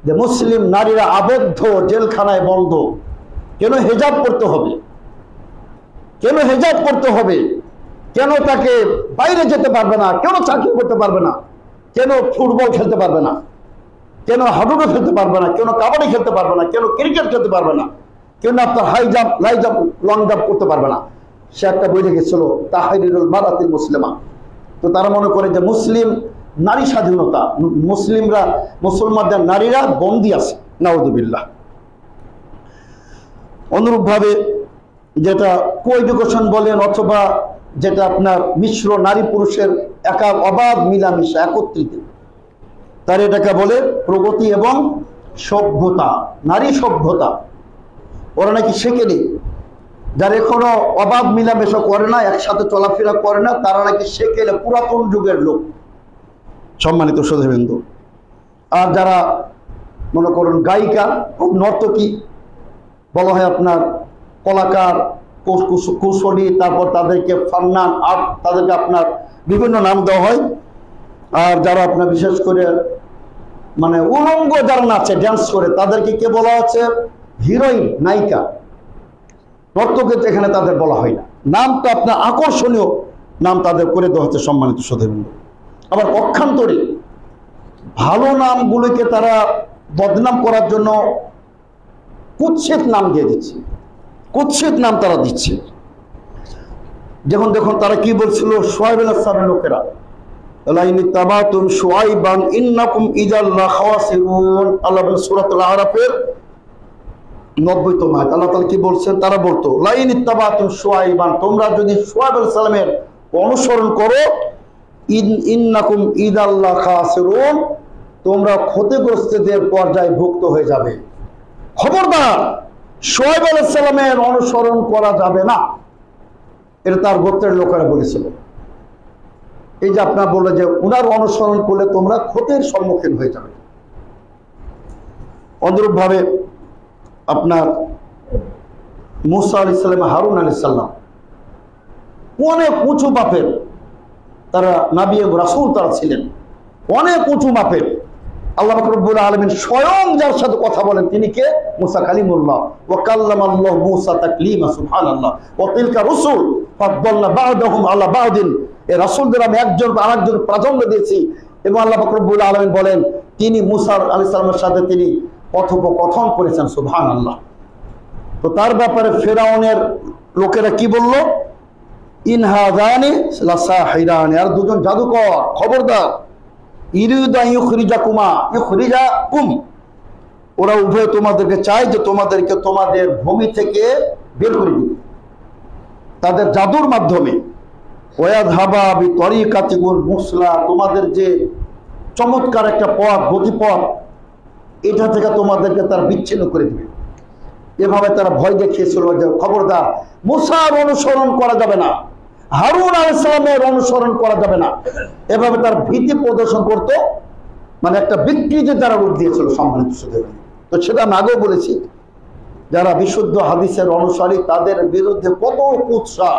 যে মুসলিম নারীরা আবদ্ধ, জেলখানায় বন্ধ। কেন হিজাব পড়তে হবে? কেন হিজাব পড়তে হবে? কেন তাকে বাইরে যেতে পারবে না? কেন চাকরি করতে পারবে না? কেন ফুটবল খেলতে পারবে না? কেন হাডুডু খেলতে পারবে না? কেন কাবাডি খেলতে পারবে না? কেন ক্রিকেট খেলতে পারবে না? কেন আপনার হাই জাম্প, লাই জাম্প, লং জাম্প করতে পারবে না? সে একটা বই লিখেছিল তাহরিরুল মারআতিল মুসলিমা। তো তারা মনে করে যে মুসলিম নারী স্বাধীনতা, মুসলিমরা, মুসলমানদের নারীরা বন্দী আছে। নাউযুবিল্লাহ। অনুরূপভাবে যেটা কোএডুকেশন বলেন, অথবা যেটা আপনার মিশ্র নারী পুরুষের একা অবাধ মিলামিশা একত্রিত, তার এটাকে বলে প্রগতি এবং সভ্যতা, নারী সভ্যতা। ওরা নাকি শেখেনি, যারা এখনো অবাধ মিলামেশা করে না, একসাথে চলাফেরা করে না, তারা নাকি শেখেলে পুরাতন যুগের লোক। সম্মানিত সুধীবৃন্দ, আর যারা মনে করুন গায়িকা, নর্তকী, বলা হয় আপনার কলাকার, কুশলী, তারপর তাদেরকে ফান্নান, আর তাদেরকে আপনার বিভিন্ন নাম দেওয়া হয়। আর যারা আপনার বিশেষ করে মানে উলঙ্গ যারা নাচে, ড্যান্স করে, তাদেরকে কে বলা হচ্ছে? হিরোইন, নায়িকা। নর্তকী এখানে তাদের বলা হয় না, নামটা আপনার আকর্ষণীয় নাম তাদের করে দেওয়া হচ্ছে। সম্মানিত সুধীবৃন্দ, আবার পক্ষান্তরে ভালো নামগুলোকে তারা বদনাম করার জন্য কুৎসিত নাম দিয়ে দিচ্ছে, কুৎসিত নাম তারা দিচ্ছে। যখন দেখুন তারা কি বলছিল শুআয়ব আলাইহিস সালামের লোকেরা, লাইনি তাবাতুম শুআইবান ইন্নাকুম ইযাল লাখাওয়াসিরুন। আল্লাহ বলেন সূরাতুল আরাফের 90তম আয়াত, আল্লাহ তাআলা কি বলছেন? তারা বলতো লাইনি তাবাতুম শুআইবান, তোমরা যদি শুআয়ব আলাইহিস সালামের অনুসরণ করো, ইন্নাকুম ইযাল লাখাসিরুন, তোমরা ক্ষতিগ্রস্তদের পর্যায়ে ভুক্ত হয়ে যাবে। খবরদার, শুআয়ব আলাইহিস সালামের অনুসরণ করা যাবে না। এটা তার গোত্রের লোকেরা বলেছিল। এই যে আপনার বললো যে উনার অনুসরণ করলে তোমরা ক্ষতির সম্মুখীন হয়ে যাবে। অনুরূপভাবে আপনার মুসা আলাইহিস সালাম, হারুন আলাইহিস সালাম অনেক উঁচু মাপের তারা নবী এবং রাসূল তারা ছিলেন, অনেক উঁচু মাপের। আল্লাহ পাক রব্বুল আলামিন স্বয়ং যার সাথে কথা বলেন তিনি কে? মুসা কালিমুল্লাহ। ওয়া কাল্লামাল্লাহু মুসা তাকলিমা। সুবহানাল্লাহ। ওয়া তিলকা রাসূল ফাদ্দালনা বা'দাহুম আলা বা'দিন, এই রাসূলদের আমি একজন আরেকজন প্রাধান্য দিয়েছি। এবং আল্লাহ পাক রব্বুল আলামিন বলেন তিনি মুসা আলাইহিস সালামের সাথে তিনি কথোপকথন করেছেন। সুবহানাল্লাহ। তো তার ব্যাপারে ফেরাউনের লোকেরা কি বলল? ইন হাযানি লাসাহিরানি, আর দুজন জাদুকর, খবরদার। ইরিদা ইউখরিজাকুম, ওরা উভয় তোমাদেরকে চায় যে তোমাদেরকে তোমাদের ভূমি থেকে বের করে দিবে তাদের জাদুর মাধ্যমে। ওয়াযহাবা বিতরিকাতিকুল মুসলা, তোমাদের যে চমৎকার একটা পথ, গতিপথ, এটা থেকে তোমাদেরকে তারা বিচ্ছিন্ন করে দিবে। এভাবে তারা ভয় দেখিয়েছিল যে খবরদার, মুসার অনুসরণ করা যাবে না, হারুন আলাইহিস সালামের অনুসরণ করা যাবে না। এভাবে তার ভীতি প্রদর্শন করতো, মানে একটা বিকৃতি তারা রূপ দিয়েছিল। সম্মানিত সুধীবৃন্দ, তো সেটা আমি আগেও বলেছি, যারা বিশুদ্ধ হাদিসের অনুসারী তাদের বিরুদ্ধে কত কুৎসা,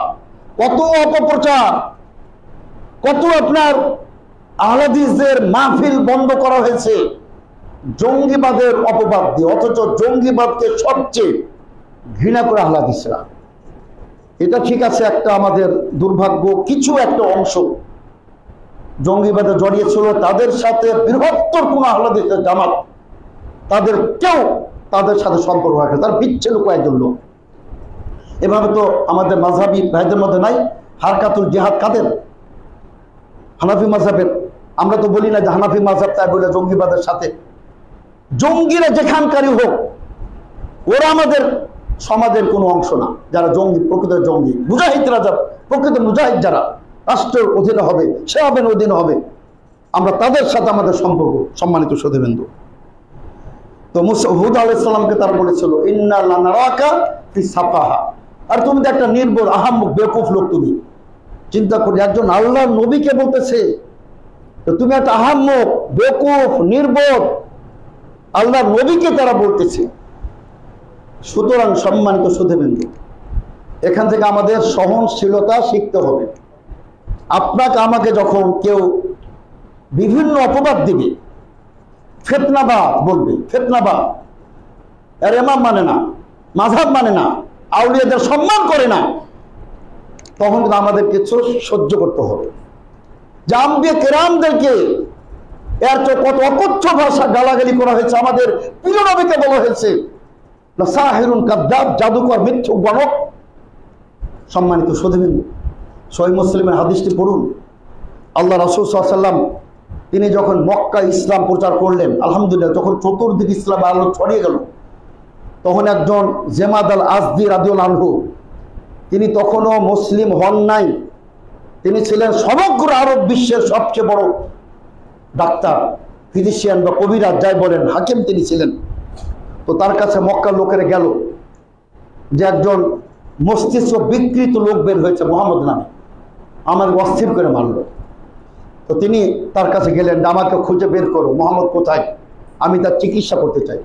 কত অপপ্রচার, কত আপনার আহলে হাদিসদের মাহফিল বন্ধ করা হয়েছে জঙ্গিবাদের অপবাদ দিয়ে। অথচ জঙ্গিবাদকে সবচেয়ে ঘৃণা করে আহলে হাদিসরা। এটা ঠিক আছে, একটা আমাদের দুর্ভাগ্য, কিছু একটা অংশ জঙ্গিবাদে জড়িয়েছিল, তাদের সাথে বৃহত্তর কোন আহলে হাদিসের জামাত তাদের কেউ তাদের সাথে সম্পর্ক রাখে, তার বিচ্ছিন্ন কয়েকজন লোক। এভাবে তো আমাদের মাযহাবী ভাইদের মধ্যে নাই। হারকাতুল জিহাদ কাদের? হানাফি মাযহাবের। আমরা তো বলি না যে হানাফি মাযহাব তাই বলে জঙ্গিবাদের সাথে। জঙ্গিরা যেখানকারই হোক, ওরা আমাদের সমাজের কোনো অংশ না। যারা জঙ্গি, প্রকৃত জঙ্গি, মুজাহিদরা, যারা প্রকৃত মুজাহিদ, যারা রাষ্ট্রের অধীনে হবে, সেনাবাহিনীর অধীনে হবে, আমরা তাদের সাথে আমাদের সম্পর্ক। সম্মানিত সুধীবৃন্দ, তো হুদ আলাইহিস সালামকে তারা বলেছিল ইন্না লানারাকা ফি সাফাহা, আর তুমি তো একটা নির্বোধ, আহাম্মক, বেকুফ লোক। তুমি চিন্তা করি, একজন আল্লাহর নবীকে বলতেছে, তো তুমি একটা আহাম্মক, বেকুফ, নির্বোধ আল্লাহর নবীকে তারা বলতেছে। সুতরাং সম্মানিত সুধীবৃন্দ, এখান থেকে আমাদের সহনশীলতা শিখতে হবে। আপনাকে আমাকে যখন কেউ বিভিন্ন অপবাদ দিবে, ফিতনাবাদ বলবে, ফিতনাবাদ, আর ইমাম মানে না, মাযহাব মানে না, আউলিয়াদের সম্মান করে না, তখন কিন্তু আমাদের কিছু সহ্য করতে হবে। যে আম্বিয়া কেরামদেরকে এর তো কত অকথ্য ভাষা গালাগালি করা হয়েছে, আমাদের প্রিয় নবীকে বলা হয়েছে সাহিরুন কাদ্দাব, জাদুকর, মিথ্যুক, গণক। সম্মানিত সুধীবৃন্দ, সহিহ মুসলিমের হাদিসটি পড়ুন। আল্লাহ রাসূল সাল্লাল্লাহু আলাইহি ওয়াসাল্লাম তিনি যখন মক্কা ইসলাম প্রচার করলেন, আলহামদুলিল্লাহ, যখন চতুর্দিক ইসলাম আলো ছড়িয়ে গেল, তখন একজন জেমাদ আল আজদি রাদিয়াল্লাহু আনহু, তিনি তখনও মুসলিম হন নাই। তিনি ছিলেন সমগ্র আরব বিশ্বের সবচেয়ে বড় ডাক্তার, ফিজিশিয়ান বা কবিরাজ যাই বলেন, হাকিম তিনি ছিলেন। তো তার কাছে মক্কার লোকেরা গেল যে একজন মস্তিষ্ক বিকৃত লোক বের হয়েছে মুহাম্মদ নামে, আমাদের অস্থির করে মারল। তো তিনি তার কাছে গেলেন, আমাকে খুঁজে বের করো, মুহাম্মদ কোথায়, আমি তার চিকিৎসা করতে চাই।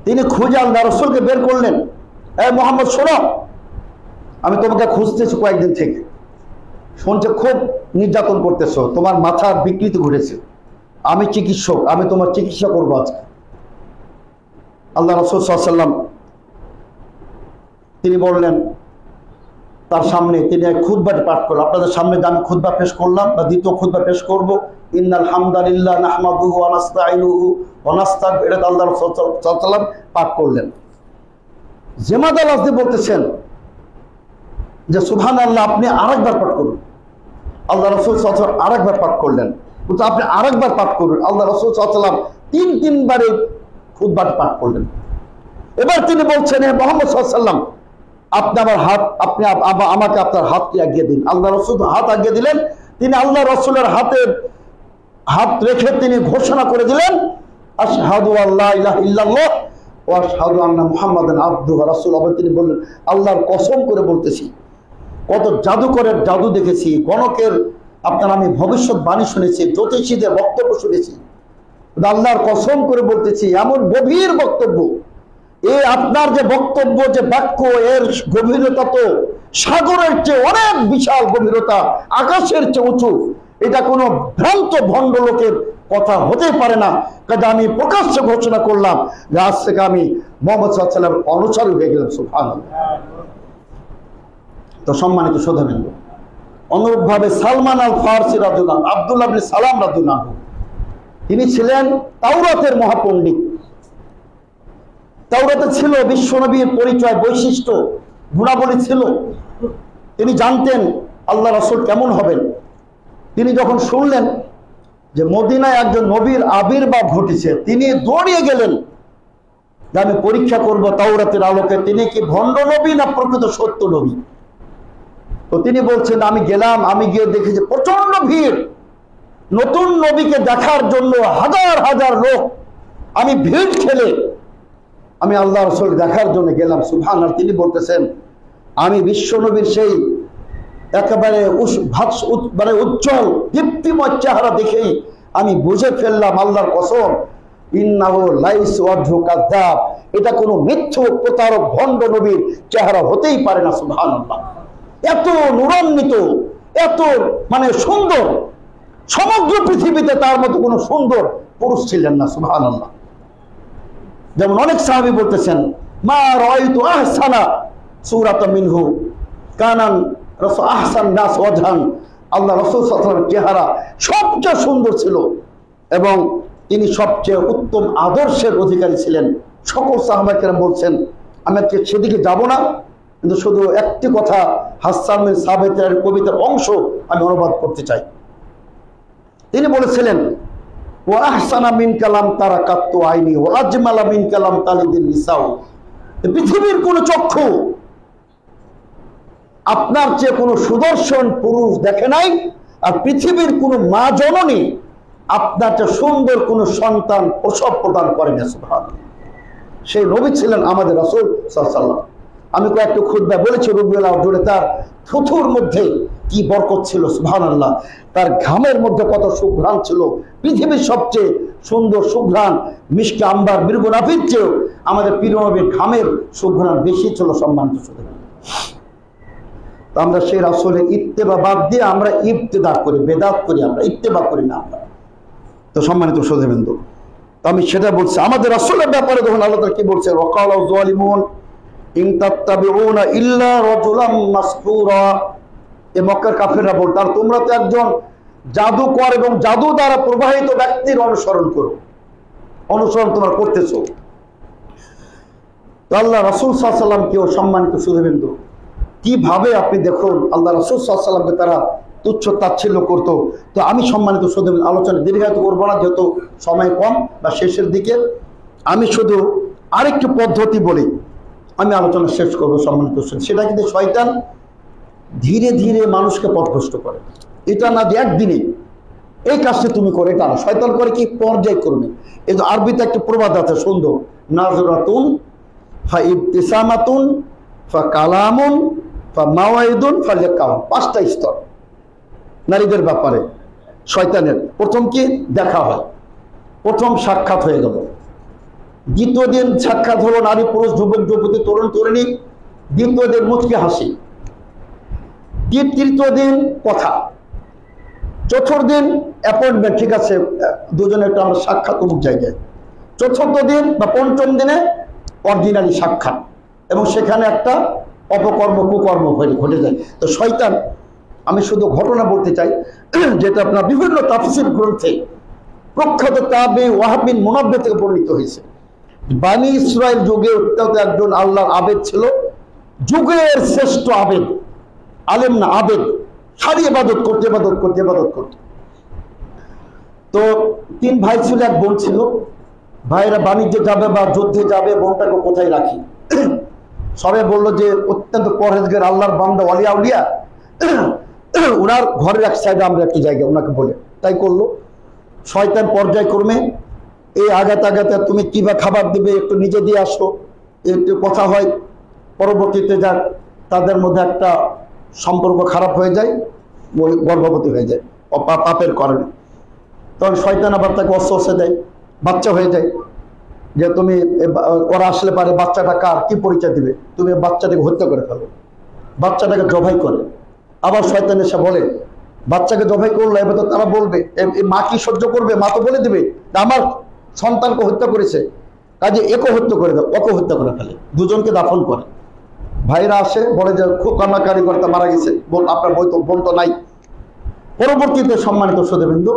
তিনি খুঁজে আল্লাহ রাসূলকে বের করলেন, এই মুহাম্মদ শোনো, আমি তোমাকে খুঁজতেছি কয়েকদিন থেকে, শুনছে খুব নির্যাতন করতেছো, তোমার মাথা বিকৃতি ঘটেছে, আমি চিকিৎসক, আমি তোমার চিকিৎসা করবো আজকে। আল্লাহ রাসূল সাল্লাল্লাহু আলাইহি ওয়াসাল্লাম তিনি বললেন, তার সামনে তিনি এক খুতবাটি পাঠ করলেন। আপনাদের সামনে যে আমি খুতবা পেশ করলাম বা দ্বিতীয় খুতবা পেশ করব, ইন্নাল হামদালিল্লাহ নাহমাদুহু ওয়া নাস্তাঈনুহু ওয়া নাস্তাগফিরুহু, এটা আল্লাহ রাসূল সাল্লাল্লাহু আলাইহি ওয়াসাল্লাম পাঠ করলেন। জেমাদ আল আজদি বলতেছেন যে সুবহানাল্লাহ, আপনি আরেকবার পাঠ করুন। আল্লাহ রাসূল সাল্লাল্লাহু আলাইহি ওয়াসাল্লাম আরেকবার পাঠ করলেন, বলতে আপনি আরেকবার পাঠ করুন। আল্লাহ রাসূল সাল্লাল্লাহু আলাইহি ওয়াসাল্লাম তিনবারে খুতবাটি পাঠ করলেন। এবার তিনি বলছেন, হে মুহাম্মদ সাল্লাল্লাহু আলাইহি ওয়াসাল্লাম, আপনি আমার হাত, আপনি আমাকে আপনার হাতটি আগিয়ে দিন। আল্লাহ রাসূল হাত আগিয়ে দিলেন। তিনি আল্লাহ রাসূলের হাত রেখে তিনি ঘোষণা করে দিলেন, আশহাদু আল্লা ইলাহা ইল্লাল্লাহ ওয়া আশহাদু আন্না মুহাম্মাদান আবদুহু ওয়া রাসূলুহু। আবার তিনি বললেন, আল্লাহর কসম করে বলতেছি, কত জাদুকরের জাদু দেখেছি, গণকের আপনার আমি ভবিষ্যৎবাণী শুনেছি, জ্যোতিষীদের বক্তব্য শুনেছি, আল্লাহর কসম করে বলতেছি, এমন গভীর বক্তব্য, এই আপনার যে বক্তব্য, যে বাক্য, এর গভীরতা তো সাগরের চেয়ে অনেক বিশাল গভীরতা, আকাশের চেয়ে উঁচু। এটা কোনো ভ্রান্ত ভণ্ড লোকের কথা হতে পারে না। কাজে আমি প্রকাশ্যে ঘোষণা করলাম যে আজ থেকে আমি মুহাম্মদ সাল্লাল্লাহু আলাইহি ওয়াসাল্লামের অনুসারী হয়ে গেলাম। সুবহানাল্লাহ। তো সম্মানিত শ্রোতাবৃন্দ, অনুরূপভাবে সালমান আল ফারসি রাদিয়াল্লাহু আনহু, আব্দুল্লাহ ইবনে সালাম রাদিয়াল্লাহু আনহু, তিনি ছিলেন তাওরাতের মহাপণ্ডিত। তাওরাতে ছিল বিশ্বনবীর পরিচয়, বৈশিষ্ট্য, গুণাবলী ছিল। তিনি জানতেন আল্লাহ রাসূল কেমন হবেন। তিনি যখন শুনলেন যে মদিনায় একজন নবীর আবির্ভাব ঘটেছে, তিনি দৌড়িয়ে গেলেন যে আমি পরীক্ষা করব তাওরাতের আলোকে তিনি কি ভণ্ড নবী না প্রকৃত সত্য নবী। তো তিনি বলছেন, আমি গেলাম, আমি গিয়ে দেখেছি প্রচন্ড ভিড়, নতুন নবীকে দেখার জন্য হাজার হাজার লোক। আমি ভিড় ঠেলে আমি আল্লাহ রাসূল দেখার জন্য গেলাম। সুবহানাল্লাহ। তিনি বলতেছেন, আমি বিশ্ব নবীর সেই একেবারে মানে উজ্জ্বল দীপ্তিময় চেহারা দেখেই আমি বুঝে ফেললাম, আল্লাহর কসম, ইন্নাহু লাইসা ওয়াজহু কাযযাব, এটা কোনো মিথ্যুক, প্রতারক, ভণ্ড নবীর চেহারা হতেই পারে না। সুবহানাল্লাহ। এত নূরান্বিত, এত মানে সুন্দর, সমগ্র পৃথিবীতে তার মতো কোনো সুন্দর পুরুষ ছিলেন না। সুবহানাল্লাহ। যেমন অনেক সাহাবী বলতেছেন, মা রাআইতু আহসানা সূরাতাম মিনহু কানান রাসূল আহসান নাস ওয়াজহান। আল্লাহ রাসূল সাল্লাল্লাহু আলাইহি ওয়াসাল্লামের চেহারা সবচেয়ে সুন্দর ছিল এবং তিনি সবচেয়ে উত্তম আদর্শের অধিকারী ছিলেন। সকল সাহাবায়ে কেরাম বলছেন, আমি সেদিকে যাব না, কিন্তু শুধু একটি কথা হাসান বিন সাবিতের কবিতার অংশ আমি অনুবাদ করতে চাই। তিনি বলেছিলেন, ওয়া আহসানা মিন কালাম তারাকাতু আইনি ওয়া আজমালা মিন কালাম তালিদিন নিসাউ। পৃথিবীর কোন চক্ষু আপনার চেয়ে কোনো সুদর্শন পুরুষ দেখে নাই, আর পৃথিবীর কোনো মা জননী আপনার চেয়ে সুন্দর কোনো সন্তান প্রসব প্রদান করেন। সুবহানাল্লাহ। সেই নবী ছিলেন আমাদের রাসূল সাল্লাল্লাহু আলাইহি ওয়াসাল্লাম। আমি কয়েকটা খুতবায় বলেছি রবিউল আউয়াল জুড়ে তার থুথুর মধ্যে কি বরকত ছিল, সুবহানাল্লাহ। তার ঘামের মধ্যে কত সুঘ্রাণ ছিল। পৃথিবীর সবচেয়ে সুন্দর সুঘ্রাণ মিশকে আম্বার মৃগনাভির চেয়েও আমাদের প্রিয় নবীর ঘামের সুঘ্রাণ বেশি ছিল। সম্মানিত সুধী, আমরা সেই রাসূলের ইত্তেবা বাদ দিয়ে আমরা ইবতিদা করি, বেদাত করি, আমরা ইত্তেবা করি না আমরা। তো সম্মানিত সুধীবৃন্দ, আমি সেটা বলছি আমাদের রাসূলের ব্যাপারে যখন আল্লাহ তাআলা কি বলছে, ওয়াকালা যালিমুন ইন তাত্তাবিউনা ইল্লা রাজুলাম মাসহুরা। এই মক্কার কাফেররা বলতো, আর তোমরা তো একজন জাদুকর এবং জাদু দ্বারা প্রবাহিত ব্যক্তির অনুসরণ করো, অনুসরণ তোমরা করতেছো। তো আল্লাহ রাসূল সাল্লাল্লাহু আলাইহি ওয়াসাল্লামকেও সম্মানিত সুধীবৃন্দ কিভাবে আপনি দেখুন আল্লাহ রাসূল সাল্লাল্লাহু আলাইহি ওয়াসাল্লামকে তারা তুচ্ছ তাচ্ছিল্য করতো। তো আমি সম্মানিত সুধীবৃন্দ আলোচনা দীর্ঘায়িত করবো না, যেহেতু সময় কম বা শেষের দিকে। আমি শুধু আরেকটি পদ্ধতি বলি, আমি আলোচনা শেষ করবো। সম্মানিত সেটা কিন্তু শয়তান ধীরে ধীরে মানুষকে পথভ্রষ্ট করে। এটা না যে একদিনে এই কাজটা তুমি করে, এটা না। শয়তান করে কি পর্যায়ক্রমে। এই যে আরবিতে একটা প্রবাদ আছে সুন্দর, নাজরাতুন ফা ইবতিসামাতুন ফা কালামুন ফা মাওয়াইদুন ফা লিকাউ। 5টা স্তর নারীদের ব্যাপারে শয়তানের। প্রথম কি? দেখা হয়, প্রথম সাক্ষাৎ হয়ে গেল। দ্বিতীয় দিন সাক্ষাৎ হলো নারী পুরুষ যুবক যুবতী তরুণ তরুণী। দ্বিতীয় দিন মুচকি হাসি। তৃতীয় দিন কথা। চতুর্থ দিন অ্যাপয়েন্টমেন্ট, ঠিক আছে দুজনে একটা আমরা সাক্ষাৎ অমুক জায়গায়। চতুর্থ দিন বা পঞ্চম দিনে অরিজিনালি সাক্ষাৎ, এবং সেখানে একটা অপকর্ম কুকর্ম ঘটে যায়। তো শয়তান, আমি শুধু ঘটনা বলতে চাই যেটা আপনার বিভিন্ন তাফসীর গ্রন্থে প্রখ্যাত তাবে ওয়াহাব বিন মুনাব্বিহ থেকে বর্ণিত হয়েছে। বানি ইসরাইল যুগে অত্যন্ত একজন আল্লাহর আবেদ ছিল, যুগের শ্রেষ্ঠ আবেদ, আলেম না আবেদ, সারি ইবাদত করতে তো 3 ভাই ছিল, এক বোন ছিল। ভাইরা বাণিজ্যে যাবে বা যুদ্ধে যাবে, বোনটাকে কোথায় রাখি? সবাই বললো যে অত্যন্ত পরহেজগার আল্লাহর বান্দা ওয়ালি আউলিয়া, ওনার ঘরের এক সাইডে আমরা একটি জায়গা ওনাকে বলে, তাই করলো। শয়তান পর্যায়ক্রমে এই আগাতে তুমি কিবা খাবার দিবে, একটু নিজে দিয়ে আসো, একটু কথা হয়। পরবর্তীতে যাক তাদের মধ্যে একটা সম্পর্ক খারাপ হয়ে যায়, গর্ভবতী হয়ে যায় পাপের কারণে। তখন শয়তান আবার তাকে অস্ত্র দেয়, বাচ্চা হয়ে যায়। যে তুমি ওরা আসলে পারে বাচ্চাটা কার, কি পরিচয় দিবে? তুমি বাচ্চাটাকে হত্যা করে ফেলো, বাচ্চাটাকে জবাই করে। আবার শয়তান এসে বলে, বাচ্চাকে জবাই করলো, এবার তো তারা বলবে মা কি সহ্য করবে? মা তো বলে দিবে আমার সন্তানকে হত্যা করেছে, কাজে একে হত্যা করে দাও, ওকে হত্যা করে ফেলে, দুজনকে দাফন করে। ভাইরা আসে, বলে যে খুব কান্নাকারি করতে মারা গেছে, আপনার বোন তো নাই। পরবর্তীতে সম্মানিত সুধীবৃন্দ,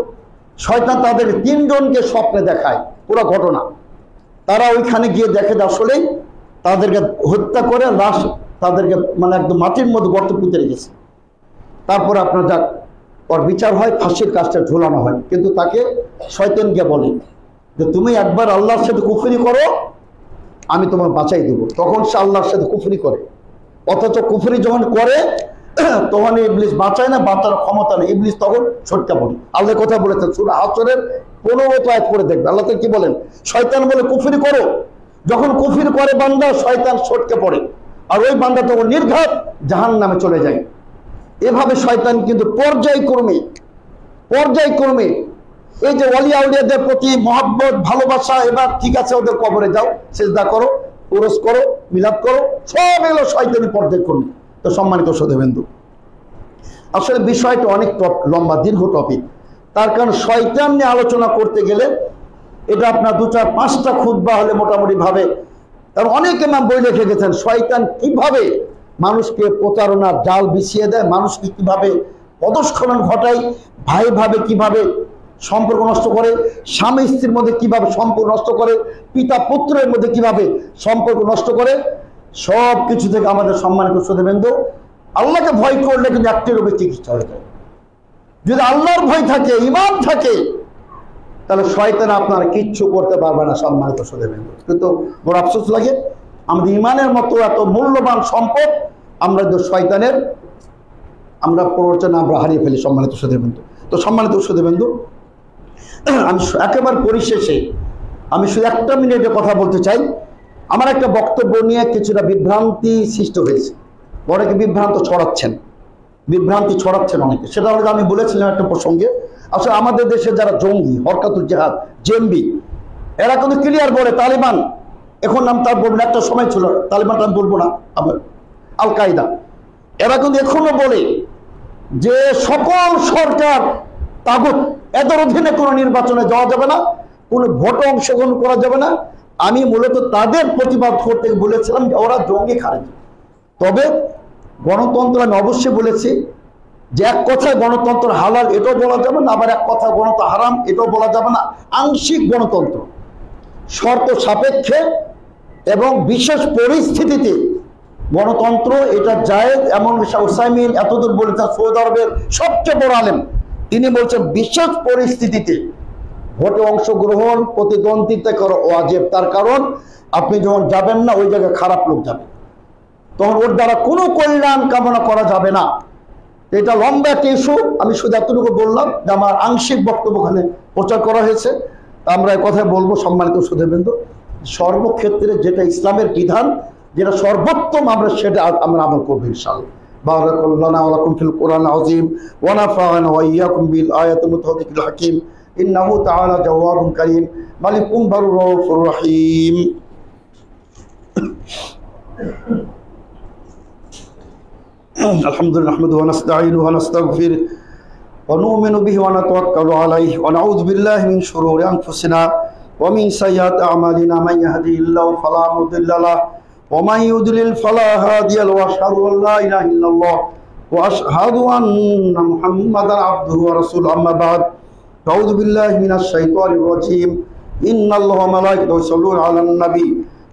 শয়তান তাদের 3 জনকে স্বপ্নে দেখায় পুরো ঘটনা। তারা ওইখানে গিয়ে দেখে আসলেই তাদেরকে হত্যা করে লাশ তাদেরকে মানে একদম মাটির মধ্যে গর্ত পুঁতে রেখেছে। তারপরে আপনার যাক ওর বিচার হয়, ফাঁসির কাজটা ঝোলানো হয়। কিন্তু তাকে শয়তানকে বলে যে তুমি একবার আল্লাহর সাথে কুফরি করো, আমি তোমার বাঁচাই দেবো। তখন সে আল্লাহর সাথে কুফরি করে, অথচ কুফরি যখন করে তখন ইবলিস বাঁচায় না, বাঁচার ক্ষমতা নেই। ইবলিস তখন ছটকা পড়ে। আল্লাহ কথা বলেছেন সূরা হাশরের 15 আয়াত পড়ে দেখবে, আল্লাহ কি বলেন? শয়তান বলে কুফরি করো, যখন কুফরি করে বান্দা, শয়তান ছটকে পড়ে, আর ওই বান্দা তখন নির্ঘাত জাহান্নামে চলে যায়। এভাবে শয়তান কিন্তু পর্যায়ক্রমে এই যে ওয়ালি আউলিয়াদের প্রতি মহব্বত ভালোবাসা, এবার ঠিক আছে ওদের কবরে যাও, সিজদা করো, উরস করো, মিলাদ করো, সব এগুলো শয়তানি পর্যায়ক্রমে। তো সম্মানিত সুধীবৃন্দু, আসলে বিষয়টা অনেক লম্বা দীর্ঘ টপিক। তার কারণ শয়তান নিয়ে আলোচনা করতে গেলে এটা আপনার 2, 4, 5টা খুতবা হলে মোটামুটি ভাবে। কারণ অনেক ইমাম বই লিখে গেছেন শয়তান কিভাবে মানুষকে প্রতারণার জাল বিছিয়ে দেয়, মানুষকে কিভাবে পদস্খলন ঘটায়, ভাই ভাবে কিভাবে সম্পর্ক নষ্ট করে, স্বামী স্ত্রীর মধ্যে কিভাবে সম্পর্ক নষ্ট করে, পিতা পুত্রের মধ্যে কিভাবে সম্পর্ক নষ্ট করে। সব কিছু থেকে আমাদের সম্মানিত শ্রোতাবৃন্দ, আল্লাহকে ভয় করলে কিন্তু একটি রোগের চিকিৎসা হয়ে যায়। যদি আল্লাহর ভয় থাকে, ঈমান থাকে, তাহলে শয়তান আপনার কিচ্ছু করতে পারবে না সম্মানিত শ্রোতাবৃন্দ। কিন্তু বড় আফসোস লাগে, আমাদের ঈমানের মতো এত মূল্যবান সম্পদ আমরা শয়তানের আমরা প্ররোচনা আমরা হারিয়ে ফেলি সম্মানিত শ্রোতাবৃন্দ। তো সম্মানিত শ্রোতাবৃন্দ, আমি একেবারে পরিশেষে আমি শুধু একটা মিনিটে কথা বলতে চাই। আমার একটা বক্তব্য নিয়ে কিছুটা বিভ্রান্তি সৃষ্টি হয়েছে, অনেকে বিভ্রান্তি ছড়াচ্ছেন অনেকে। সেটা হলো আমি বলেছিলাম একটা প্রসঙ্গে, আসলে আমাদের দেশে যারা জঙ্গি, হরকাতুল জিহাদ, জেএমবি, এরা কিন্তু ক্লিয়ার বলে তালিবান, এখন নাম তার বলবো, একটা সময় ছিল তালিবান, আমি বলবো না, আবার আল কায়দা, এরা কিন্তু এখনো বলে যে সকল সরকার তাগুত, এদের অধীনে কোনো নির্বাচনে যাওয়া যাবে না, কোনো ভোটে অংশগ্রহণ করা যাবে না। আমি মূলত তাদের প্রতিবাদ করতে বলেছিলাম যে ওরা জঙ্গি খারেজি। তবে গণতন্ত্র আমি অবশ্যই বলেছি যে এক কথায় গণতন্ত্র হালাল এটাও বলা যাবে না, আবার এক কথা গণতন্ত্র হারাম এটাও বলা যাবে না। আংশিক গণতন্ত্র শর্ত সাপেক্ষে এবং বিশেষ পরিস্থিতিতে গণতন্ত্র এটা জায়েজ। এমন উসাইমিন এতদূর বলেছেন, সৌদি আরবের সবচেয়ে বড় আলেম, তিনি বলছেন বিশেষ পরিস্থিতিতে ভোটে অংশগ্রহণ প্রতিদ্বন্দ্বিতা করা ওয়াজিব। তার কারণ আপনি যখন যাবেন না, ওই জায়গায় খারাপ লোক যাবে, তখন ওর দ্বারা কোনো কল্যাণ কামনা করা যাবে না। এটা লম্বা একটা ইস্যু, আমি শুধু এতটুকু বললাম যে আমার আংশিক বক্তব্য ওখানে প্রচার করা হয়েছে। আমরা এই কথাই বলবো সম্মানিত শ্রোতাবৃন্দ, সর্বক্ষেত্রে যেটা ইসলামের বিধান, যেটা সর্বোত্তম, আমরা সেটা আমরা আমল করবো ইনশাআল্লাহ। বারাকাল্লাহু লানা ওয়া লাকুম ফিল কুরআনিল আযীম ওয়া নাফা'ানা ওয়া ইয়্যাকুম বিল আয়াতিল মুতাওয়াফিকিল হাকীম। ইন্নাহু তাআলা জাওয়াদুন কারীম মালিকুম বারুর রাউফুর রহিম। আলহামদুলিল্লাহ নাহমাদুহু ওয়া নাস্তাঈনুহু ওয়া নাস্তাগফিরুহু ওয়া নু'মিনু বিহি ওয়া নাতাওয়াক্কালু আলাইহি ওয়া নাউযু বিল্লাহি মিন শুরুরি আনফুসিনা ওয়া মিন সাইয়্যাতি আ'মালিনা মান ইয়াহদিহিল্লাহু ফালা মুদিল্লা লাহু ওয়া মান ইউদ্লিল ফালা হাদিয়া লাহু ওয়া আশহাদু আন লা ইলাহা ইল্লাল্লাহ ওয়া আশহাদু আন্না মুহাম্মাদান আবদুহু ওয়া রাসূলুহু। আম্মা বা'দ, আউযু বিল্লাহি মিনাশ শাইতানির রাজীম। ইন্নাল্লাহা ওয়া মালাইকাতাহু ইউসাল্লুনা আলান নাবী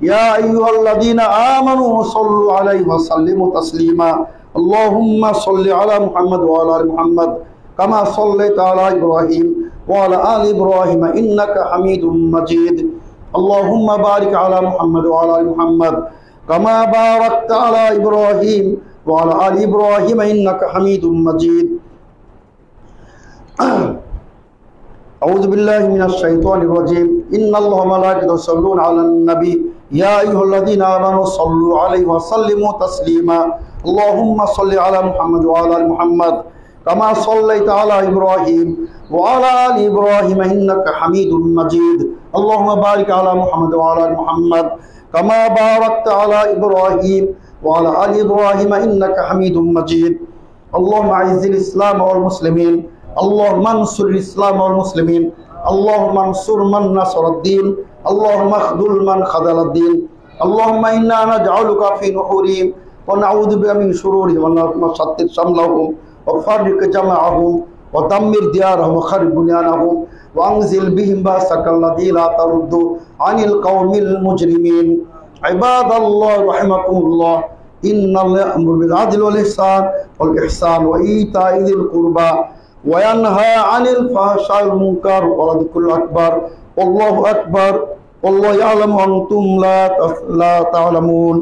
ইয়া আইয়ুহাল্লাযীনা আমানু সাল্লু আলাইহি ওয়া সাল্লিমু তাসলিমা। আল্লাহুম্মা সাল্লি আলা মুহাম্মাদ ওয়া আলা আলি মুহাম্মাদ কামা সাল্লাইতা আলা ইব্রাহিম ওয়া আলা আলি ইব্রাহিম ইন্নাকা হামিদুম মাজিদ। আল্লাহুম্মা বারিক আলা মুহাম্মাদ ওয়া আলা আলি মুহাম্মাদ কামা বারাকতা আলা ইব্রাহিম ওয়া আলা আলি ইব্রাহিম ইন্নাকা হামিদুম মাজিদ। আউযু বিল্লাহি মিনাশ শাইতানির রাজীম। ইন্নাল্লাহা ওয়া মালাইকাতাহু ইউসাল্লুনা আলান নাবী ইয়া আইয়ুহাল্লাযীনা আমানু সাল্লু আলাইহি ওয়া সাল্লিমু তাসলিমা। আল্লাহুম্মা সাল্লি আলা মুহাম্মাদ ওয়া আলা আলি মুহাম্মাদ কামা সাল্লাইতা আলা ইব্রাহিম ওয়া আলা আলি ইব্রাহিম ইন্নাকা হামিদুম মাজিদ। আল্লাহুম্মা বারিক আলা মুহাম্মাদ ওয়া আলা আলি মুহাম্মাদ কামা বারাকতা আলা ইব্রাহিম ওয়া আলা আলি ইব্রাহিম ইন্নাকা হামিদুম মাজিদ। আল্লাহুম্মা আইজ্জিল ইসলাম ওয়াল মুসলিমিন। আল্লাহুম্মা আনসুরিল ইসলাম ওয়াল মুসলিমিন। আল্লাহুম্মা আনসুর মান নাসারাদ-দ্বীন। আল্লাহুম্মা খাযুল মান খাযালাদ-দ্বীন। আল্লাহুম্মা ইন্না নাজআলুকা ফি নুহুরিহিম ওয়া নাউযু বিকা মিন শুরুরিহিম ওয়া নাশাত্তিত শামলাহুম ওয়া ফাররিক জামাআহুম ওয়া দাম্মির দিয়ারহুম ওয়া খারিব বুনিয়ানাহুম ওয়া আনজিল বিহিম বাসাকাল্লাযী লা তারুদ্দু আনিল কওমিল মুজরিমিন। ইবাদাল্লাহ রাহিমাকুমুল্লাহ। ইন্নাল্লাহা ইয়া'মুরু বিল আদলি ওয়াল ইহসান ওয়া ইতা'i যিল কুরবা ওয়া ইয়ানহা আনিল ফাহশাইল মুনকার ওয়া লাযিকরুল আকবার। আল্লাহু আকবার। আল্লাহু ইয়া'লামু ওয়া আনতুম লা তা'লামুন।